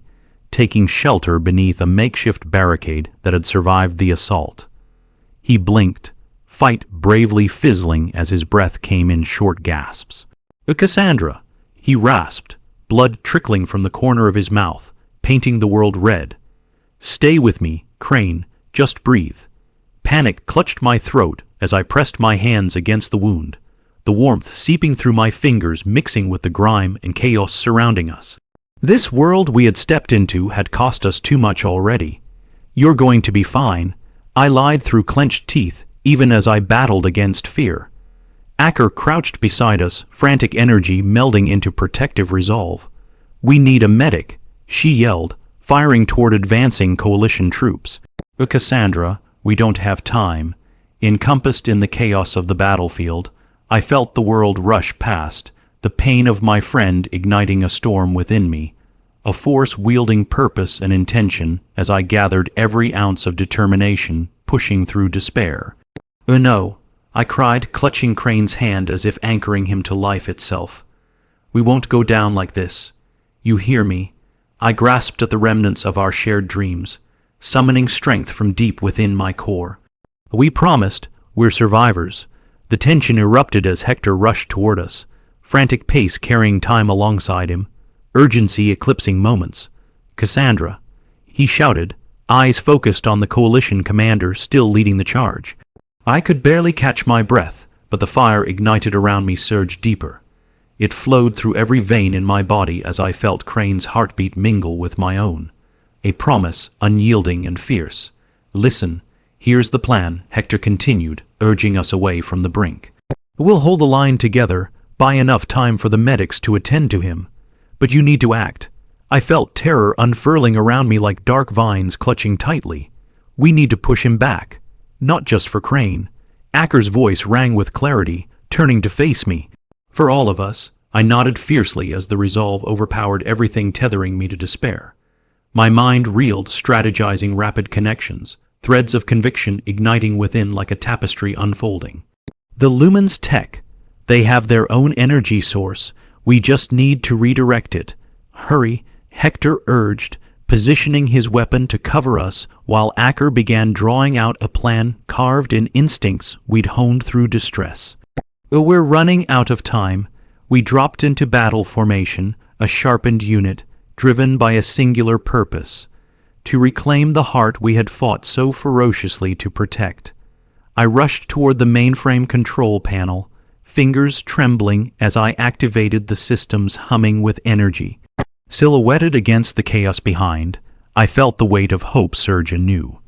A: taking shelter beneath a makeshift barricade that had survived the assault. He blinked, fight bravely fizzling as his breath came in short gasps. "Cassandra," he rasped, blood trickling from the corner of his mouth, painting the world red. "Stay with me, Crane, just breathe." Panic clutched my throat as I pressed my hands against the wound, the warmth seeping through my fingers mixing with the grime and chaos surrounding us. This world we had stepped into had cost us too much already. "You're going to be fine," I lied through clenched teeth, even as I battled against fear. Acker crouched beside us, frantic energy melding into protective resolve. "We need a medic," she yelled, firing toward advancing coalition troops. "Cassandra, we don't have time." Encompassed in the chaos of the battlefield, I felt the world rush past, the pain of my friend igniting a storm within me, a force wielding purpose and intention as I gathered every ounce of determination, pushing through despair. "No," I cried, clutching Crane's hand as if anchoring him to life itself. "We won't go down like this. You hear me?" I grasped at the remnants of our shared dreams, summoning strength from deep within my core. "We promised, we're survivors." The tension erupted as Hector rushed toward us, frantic pace carrying time alongside him, urgency eclipsing moments. "Cassandra," he shouted, eyes focused on the coalition commander still leading the charge. I could barely catch my breath, but the fire ignited around me surged deeper. It flowed through every vein in my body as I felt Crane's heartbeat mingle with my own. A promise, unyielding and fierce. "Listen, here's the plan," Hector continued, urging us away from the brink. "We'll hold the line together, buy enough time for the medics to attend to him. But you need to act." I felt terror unfurling around me like dark vines clutching tightly. "We need to push him back. Not just for Crane." Acker's voice rang with clarity, turning to face me. "For all of us," I nodded fiercely as the resolve overpowered everything tethering me to despair. My mind reeled, strategizing rapid connections, threads of conviction igniting within like a tapestry unfolding. "The Lumen's tech. They have their own energy source. We just need to redirect it. Hurry," Hector urged, positioning his weapon to cover us while Acker began drawing out a plan carved in instincts we'd honed through distress. "We're running out of time." We dropped into battle formation, a sharpened unit, driven by a singular purpose: to reclaim the heart we had fought so ferociously to protect. I rushed toward the mainframe control panel, fingers trembling as I activated the systems humming with energy. Silhouetted against the chaos behind, I felt the weight of hope surge anew.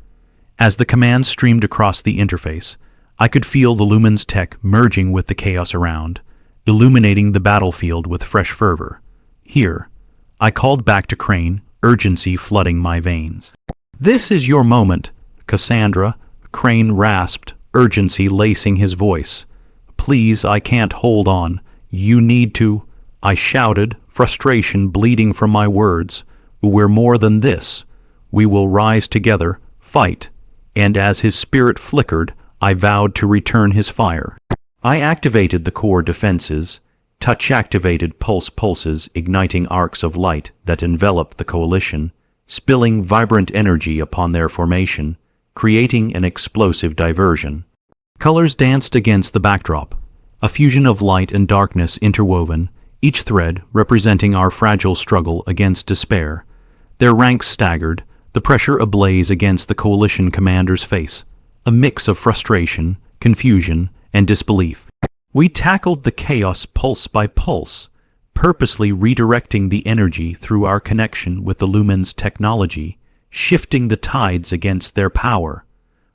A: As the commands streamed across the interface, I could feel the Lumen's tech merging with the chaos around, illuminating the battlefield with fresh fervor. "Here," I called back to Crane, urgency flooding my veins. "This is your moment, Cassandra," Crane rasped, urgency lacing his voice. Please, I can't hold on. You need to," I shouted, frustration bleeding from my words. "We're more than this. We will rise together, fight." And as his spirit flickered, I vowed to return his fire. I activated the core defenses, touch-activated pulses igniting arcs of light that enveloped the coalition, spilling vibrant energy upon their formation, creating an explosive diversion. Colors danced against the backdrop, a fusion of light and darkness interwoven, each thread representing our fragile struggle against despair. Their ranks staggered, the pressure ablaze against the coalition commander's face, a mix of frustration, confusion, and disbelief. We tackled the chaos pulse by pulse, purposely redirecting the energy through our connection with the Lumen's technology, shifting the tides against their power.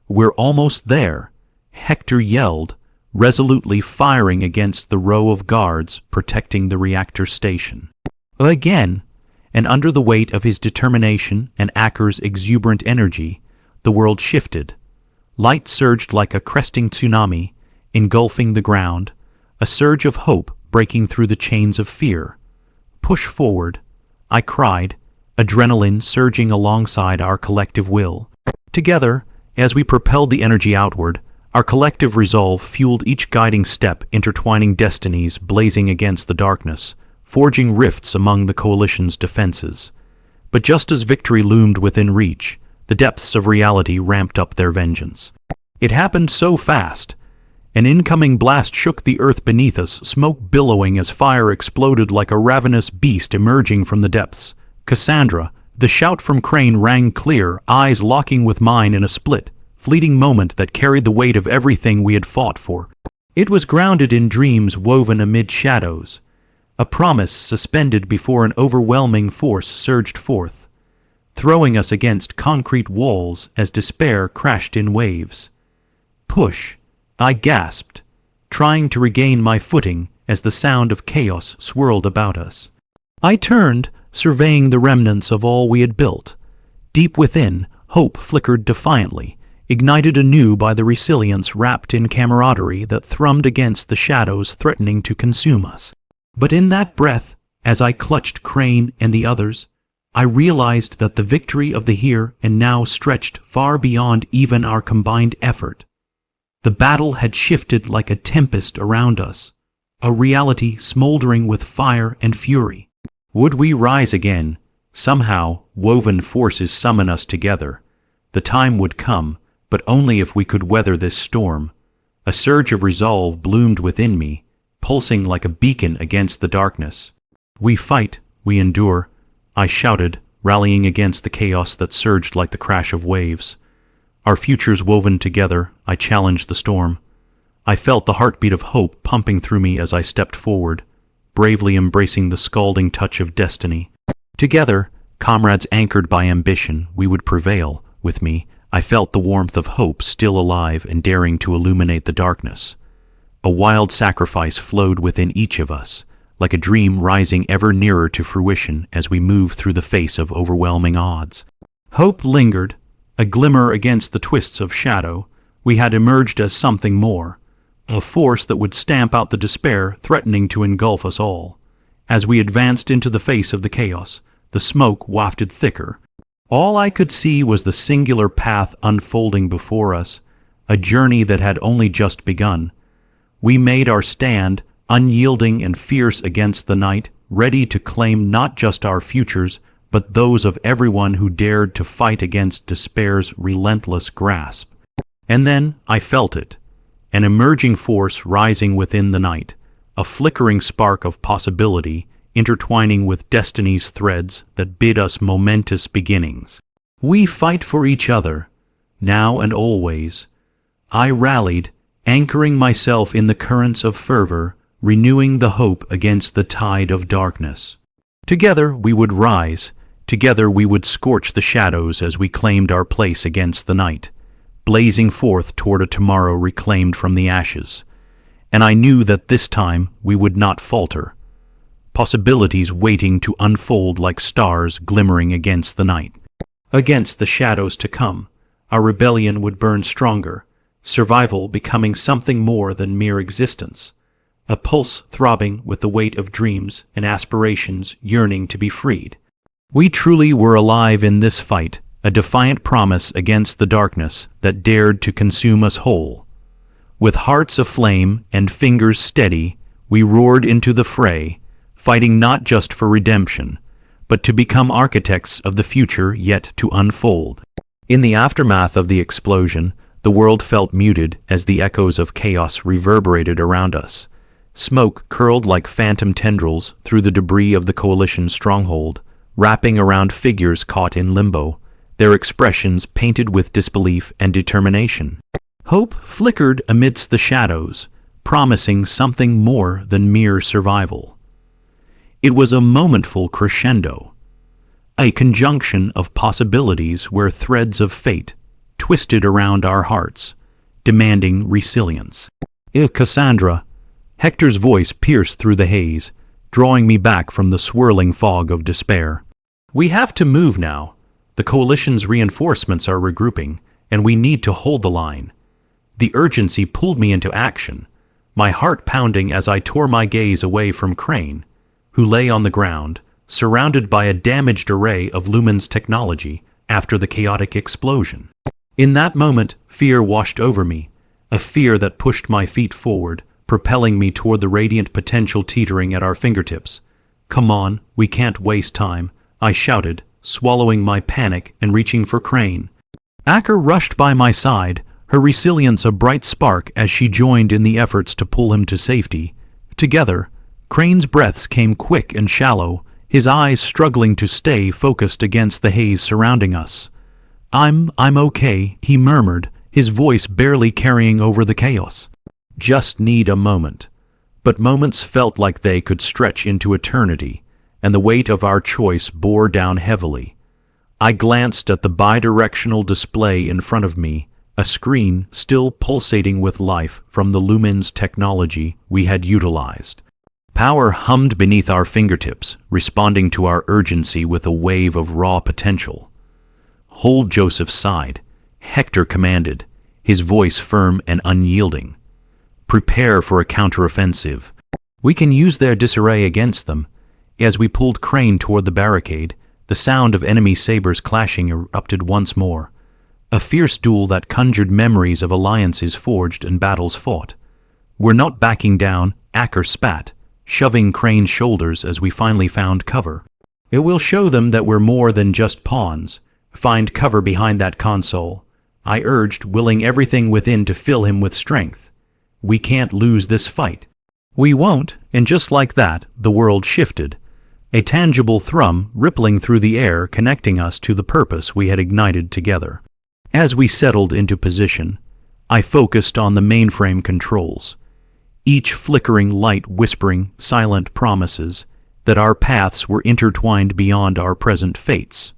A: "We're almost there," Hector yelled, resolutely firing against the row of guards protecting the reactor station. Again, and under the weight of his determination and Acker's exuberant energy, the world shifted. Light surged like a cresting tsunami, engulfing the ground, a surge of hope breaking through the chains of fear. "Push forward," I cried, adrenaline surging alongside our collective will. Together, as we propelled the energy outward, our collective resolve fueled each guiding step, intertwining destinies blazing against the darkness, forging rifts among the coalition's defenses. But just as victory loomed within reach, the depths of reality ramped up their vengeance. It happened so fast. An incoming blast shook the earth beneath us, smoke billowing as fire exploded like a ravenous beast emerging from the depths. "Cassandra!" The shout from Crane rang clear, eyes locking with mine in a split, fleeting moment that carried the weight of everything we had fought for. It was grounded in dreams woven amid shadows, a promise suspended before an overwhelming force surged forth, throwing us against concrete walls as despair crashed in waves. "Push," I gasped, trying to regain my footing as the sound of chaos swirled about us. I turned, surveying the remnants of all we had built. Deep within, hope flickered defiantly, ignited anew by the resilience wrapped in camaraderie that thrummed against the shadows threatening to consume us. But in that breath, as I clutched Crane and the others, I realized that the victory of the here and now stretched far beyond even our combined effort. The battle had shifted like a tempest around us, a reality smoldering with fire and fury. Would we rise again? Somehow, woven forces summon us together. The time would come, but only if we could weather this storm. A surge of resolve bloomed within me, pulsing like a beacon against the darkness. "We fight, we endure," I shouted, rallying against the chaos that surged like the crash of waves. Our futures woven together, I challenged the storm. I felt the heartbeat of hope pumping through me as I stepped forward, bravely embracing the scalding touch of destiny. Together, comrades anchored by ambition, we would prevail. With me, I felt the warmth of hope still alive and daring to illuminate the darkness. A wild sacrifice flowed within each of us, like a dream rising ever nearer to fruition as we moved through the face of overwhelming odds. Hope lingered, a glimmer against the twists of shadow. We had emerged as something more, a force that would stamp out the despair threatening to engulf us all. As we advanced into the face of the chaos, the smoke wafted thicker. All I could see was the singular path unfolding before us, a journey that had only just begun. We made our stand, unyielding and fierce against the night, ready to claim not just our futures, but those of everyone who dared to fight against despair's relentless grasp. And then I felt it, an emerging force rising within the night, a flickering spark of possibility intertwining with destiny's threads that bid us momentous beginnings. "We fight for each other, now and always." I rallied, anchoring myself in the currents of fervor, renewing the hope against the tide of darkness. Together we would rise, together we would scorch the shadows as we claimed our place against the night, blazing forth toward a tomorrow reclaimed from the ashes. And I knew that this time we would not falter. Possibilities waiting to unfold like stars glimmering against the night. Against the shadows to come, our rebellion would burn stronger, survival becoming something more than mere existence, a pulse throbbing with the weight of dreams and aspirations yearning to be freed. We truly were alive in this fight, a defiant promise against the darkness that dared to consume us whole. With hearts aflame and fingers steady, we roared into the fray, fighting not just for redemption, but to become architects of the future yet to unfold. In the aftermath of the explosion, the world felt muted as the echoes of chaos reverberated around us. Smoke curled like phantom tendrils through the debris of the coalition stronghold, wrapping around figures caught in limbo, their expressions painted with disbelief and determination. Hope flickered amidst the shadows, promising something more than mere survival. It was a momentful crescendo, a conjunction of possibilities where threads of fate twisted around our hearts, demanding resilience. Cassandra, Hector's voice pierced through the haze, drawing me back from the swirling fog of despair. We have to move now. The coalition's reinforcements are regrouping, and we need to hold the line. The urgency pulled me into action, my heart pounding as I tore my gaze away from Crane, who lay on the ground, surrounded by a damaged array of Lumen's technology after the chaotic explosion. In that moment, fear washed over me, a fear that pushed my feet forward, propelling me toward the radiant potential teetering at our fingertips. "Come on, we can't waste time," I shouted, swallowing my panic and reaching for Crane. Acker rushed by my side, her resilience a bright spark as she joined in the efforts to pull him to safety. Together, Crane's breaths came quick and shallow, his eyes struggling to stay focused against the haze surrounding us. I'm okay," he murmured, his voice barely carrying over the chaos. "Just need a moment." But moments felt like they could stretch into eternity, and the weight of our choice bore down heavily. I glanced at the bidirectional display in front of me, a screen still pulsating with life from the Lumen's technology we had utilized. Power hummed beneath our fingertips, responding to our urgency with a wave of raw potential. "Hold Joseph's side," Hector commanded, his voice firm and unyielding. "Prepare for a counteroffensive. We can use their disarray against them." As we pulled Crane toward the barricade, the sound of enemy sabers clashing erupted once more, a fierce duel that conjured memories of alliances forged and battles fought. "We're not backing down," Acker spat, shoving Crane's shoulders as we finally found cover. "It will show them that we're more than just pawns. Find cover behind that console," I urged, willing everything within to fill him with strength. "We can't lose this fight." "We won't," and just like that, the world shifted, a tangible thrum rippling through the air connecting us to the purpose we had ignited together. As we settled into position, I focused on the mainframe controls, each flickering light whispering silent promises that our paths were intertwined beyond our present fates.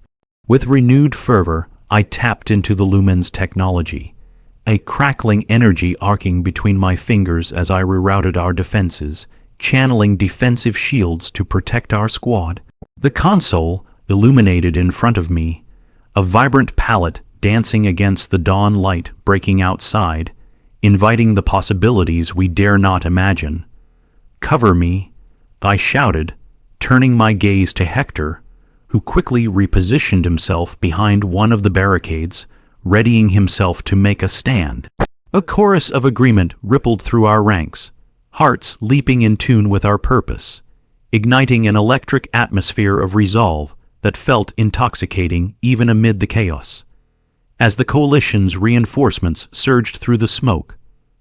A: With renewed fervor, I tapped into the Lumen's technology, a crackling energy arcing between my fingers as I rerouted our defenses, channeling defensive shields to protect our squad. The console illuminated in front of me, a vibrant palette dancing against the dawn light breaking outside, inviting the possibilities we dare not imagine. "Cover me," I shouted, turning my gaze to Hector, who quickly repositioned himself behind one of the barricades, readying himself to make a stand. A chorus of agreement rippled through our ranks, hearts leaping in tune with our purpose, igniting an electric atmosphere of resolve that felt intoxicating even amid the chaos. As the coalition's reinforcements surged through the smoke,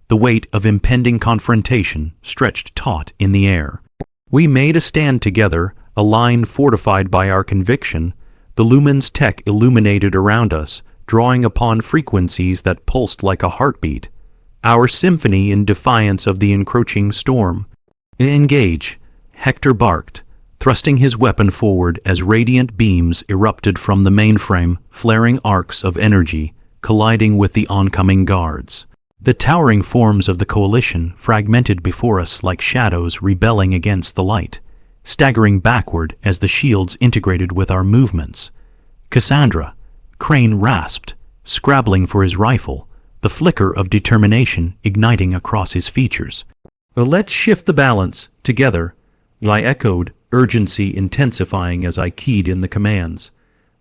A: the weight of impending confrontation stretched taut in the air. We made a stand together, a line fortified by our conviction, the Lumen's tech illuminated around us, drawing upon frequencies that pulsed like a heartbeat, our symphony in defiance of the encroaching storm. "Engage," Hector barked, thrusting his weapon forward as radiant beams erupted from the mainframe, flaring arcs of energy, colliding with the oncoming guards. The towering forms of the coalition fragmented before us like shadows rebelling against the light, staggering backward as the shields integrated with our movements. "Cassandra," Crane rasped, scrabbling for his rifle, the flicker of determination igniting across his features. "Let's shift the balance, together," I echoed, urgency intensifying as I keyed in the commands.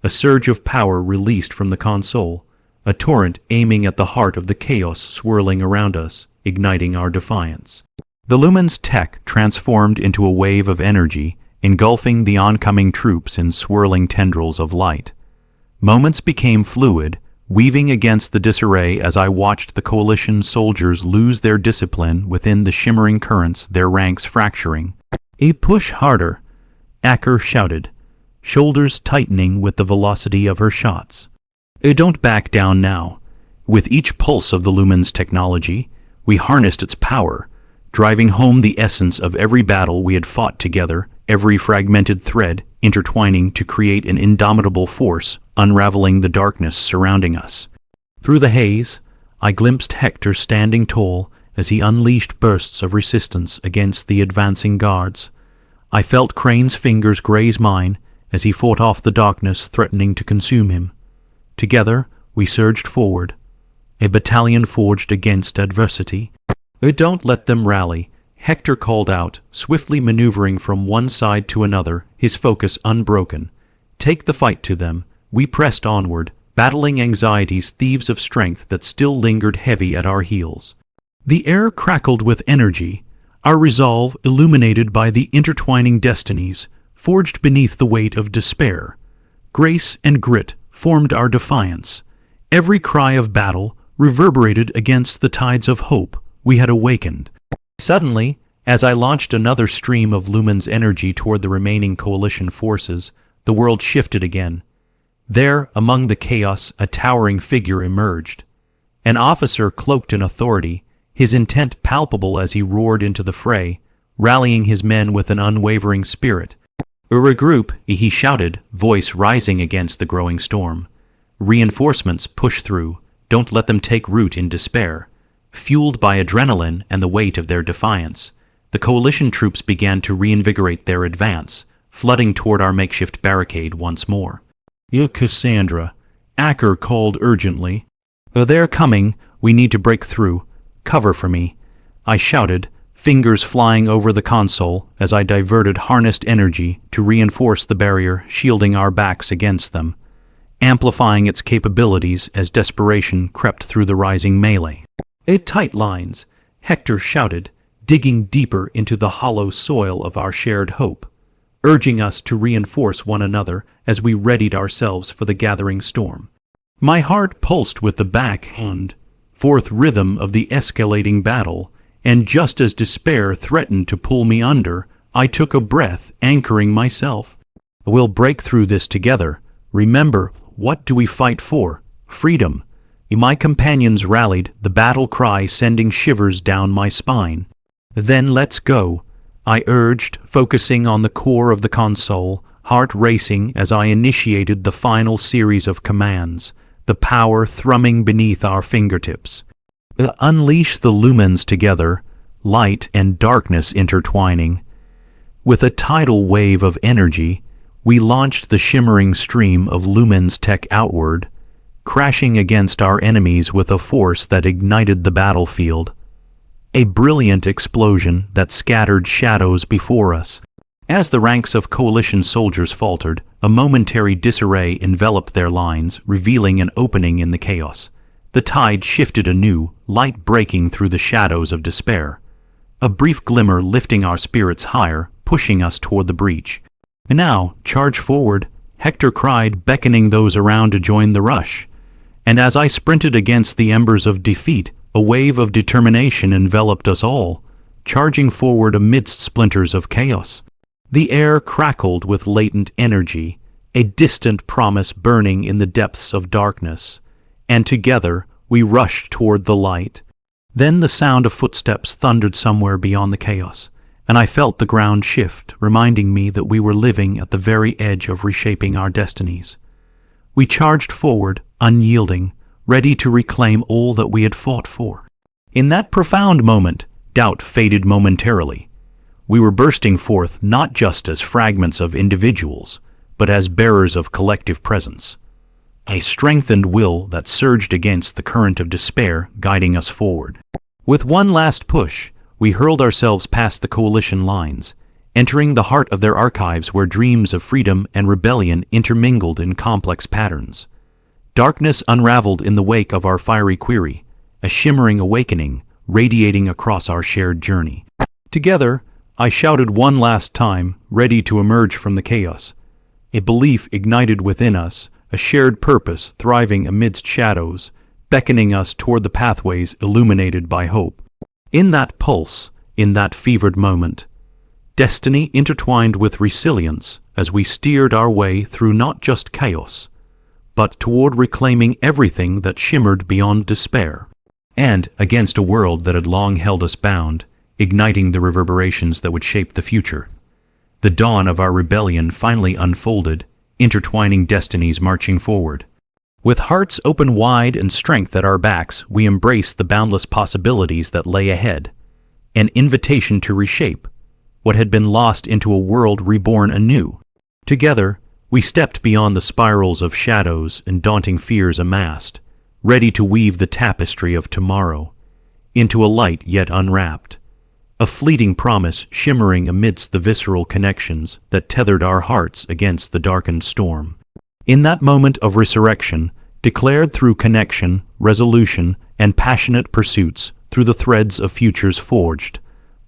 A: A surge of power released from the console, a torrent aiming at the heart of the chaos swirling around us, igniting our defiance. The lumen's tech transformed into a wave of energy, engulfing the oncoming troops in swirling tendrils of light. Moments became fluid, weaving against the disarray as I watched the coalition soldiers lose their discipline within the shimmering currents, their ranks fracturing. "A push harder," Acker shouted, shoulders tightening with the velocity of her shots. "Don't back down now." With each pulse of the lumen's technology, we harnessed its power, driving home the essence of every battle we had fought together, every fragmented thread intertwining to create an indomitable force, unraveling the darkness surrounding us. Through the haze, I glimpsed Hector standing tall as he unleashed bursts of resistance against the advancing guards. I felt Crane's fingers graze mine as he fought off the darkness threatening to consume him. Together, we surged forward, a battalion forged against adversity. "Don't let them rally," Hector called out, swiftly maneuvering from one side to another, his focus unbroken. "Take the fight to them." We pressed onward, battling anxiety's thieves of strength that still lingered heavy at our heels. The air crackled with energy, our resolve illuminated by the intertwining destinies, forged beneath the weight of despair. Grace and grit formed our defiance. Every cry of battle reverberated against the tides of hope we had awakened. Suddenly, as I launched another stream of lumen's energy toward the remaining coalition forces, the world shifted again. There, among the chaos, a towering figure emerged. An officer cloaked in authority, his intent palpable as he roared into the fray, rallying his men with an unwavering spirit. "Regroup," he shouted, voice rising against the growing storm. "Reinforcements push through. Don't let them take root in despair." Fueled by adrenaline and the weight of their defiance, the coalition troops began to reinvigorate their advance, flooding toward our makeshift barricade once more. "Cassandra," Acker called urgently. "They're coming. We need to break through. Cover for me," I shouted, fingers flying over the console as I diverted harnessed energy to reinforce the barrier shielding our backs against them, amplifying its capabilities as desperation crept through the rising melee. "Tight lines," Hector shouted, digging deeper into the hollow soil of our shared hope, urging us to reinforce one another as we readied ourselves for the gathering storm. My heart pulsed with the back and forth rhythm of the escalating battle, and just as despair threatened to pull me under, I took a breath, anchoring myself. "We'll break through this together. Remember, what do we fight for? Freedom." My companions rallied, the battle cry sending shivers down my spine. "Then let's go," I urged, focusing on the core of the console, heart racing as I initiated the final series of commands, the power thrumming beneath our fingertips. Unleash the lumens together, light and darkness intertwining. With a tidal wave of energy, we launched the shimmering stream of lumens tech outward, crashing against our enemies with a force that ignited the battlefield. A brilliant explosion that scattered shadows before us. As the ranks of coalition soldiers faltered, a momentary disarray enveloped their lines, revealing an opening in the chaos. The tide shifted anew, light breaking through the shadows of despair. A brief glimmer lifting our spirits higher, pushing us toward the breach. "Now, charge forward," Hector cried, beckoning those around to join the rush. And as I sprinted against the embers of defeat, a wave of determination enveloped us all, charging forward amidst splinters of chaos. The air crackled with latent energy, a distant promise burning in the depths of darkness, and together we rushed toward the light. Then the sound of footsteps thundered somewhere beyond the chaos, and I felt the ground shift, reminding me that we were living at the very edge of reshaping our destinies. We charged forward, unyielding, ready to reclaim all that we had fought for. In that profound moment, doubt faded momentarily. We were bursting forth not just as fragments of individuals, but as bearers of collective presence. a strengthened will that surged against the current of despair, guiding us forward. With one last push, we hurled ourselves past the coalition lines, entering the heart of their archives where dreams of freedom and rebellion intermingled in complex patterns. Darkness unraveled in the wake of our fiery query, a shimmering awakening radiating across our shared journey. Together, I shouted one last time, ready to emerge from the chaos. A belief ignited within us, a shared purpose thriving amidst shadows, beckoning us toward the pathways illuminated by hope. In that pulse, in that fevered moment, destiny intertwined with resilience as we steered our way through not just chaos, but toward reclaiming everything that shimmered beyond despair. And against a world that had long held us bound, igniting the reverberations that would shape the future. The dawn of our rebellion finally unfolded, intertwining destinies marching forward. With hearts open wide and strength at our backs, we embraced the boundless possibilities that lay ahead, an invitation to reshape what had been lost into a world reborn anew. Together, we stepped beyond the spirals of shadows and daunting fears amassed, ready to weave the tapestry of tomorrow into a light yet unwrapped, a fleeting promise shimmering amidst the visceral connections that tethered our hearts against the darkened storm. In that moment of resurrection, declared through connection, resolution, and passionate pursuits through the threads of futures forged,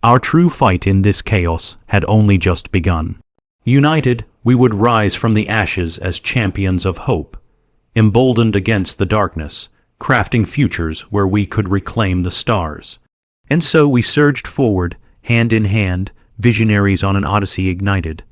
A: our true fight in this chaos had only just begun. United, we would rise from the ashes as champions of hope, emboldened against the darkness, crafting futures where we could reclaim the stars. And so we surged forward, hand in hand, visionaries on an odyssey ignited,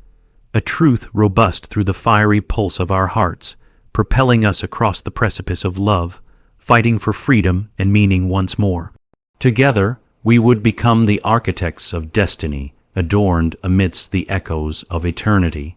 A: a truth robust through the fiery pulse of our hearts, propelling us across the precipice of love, fighting for freedom and meaning once more. Together, we would become the architects of destiny, adorned amidst the echoes of eternity.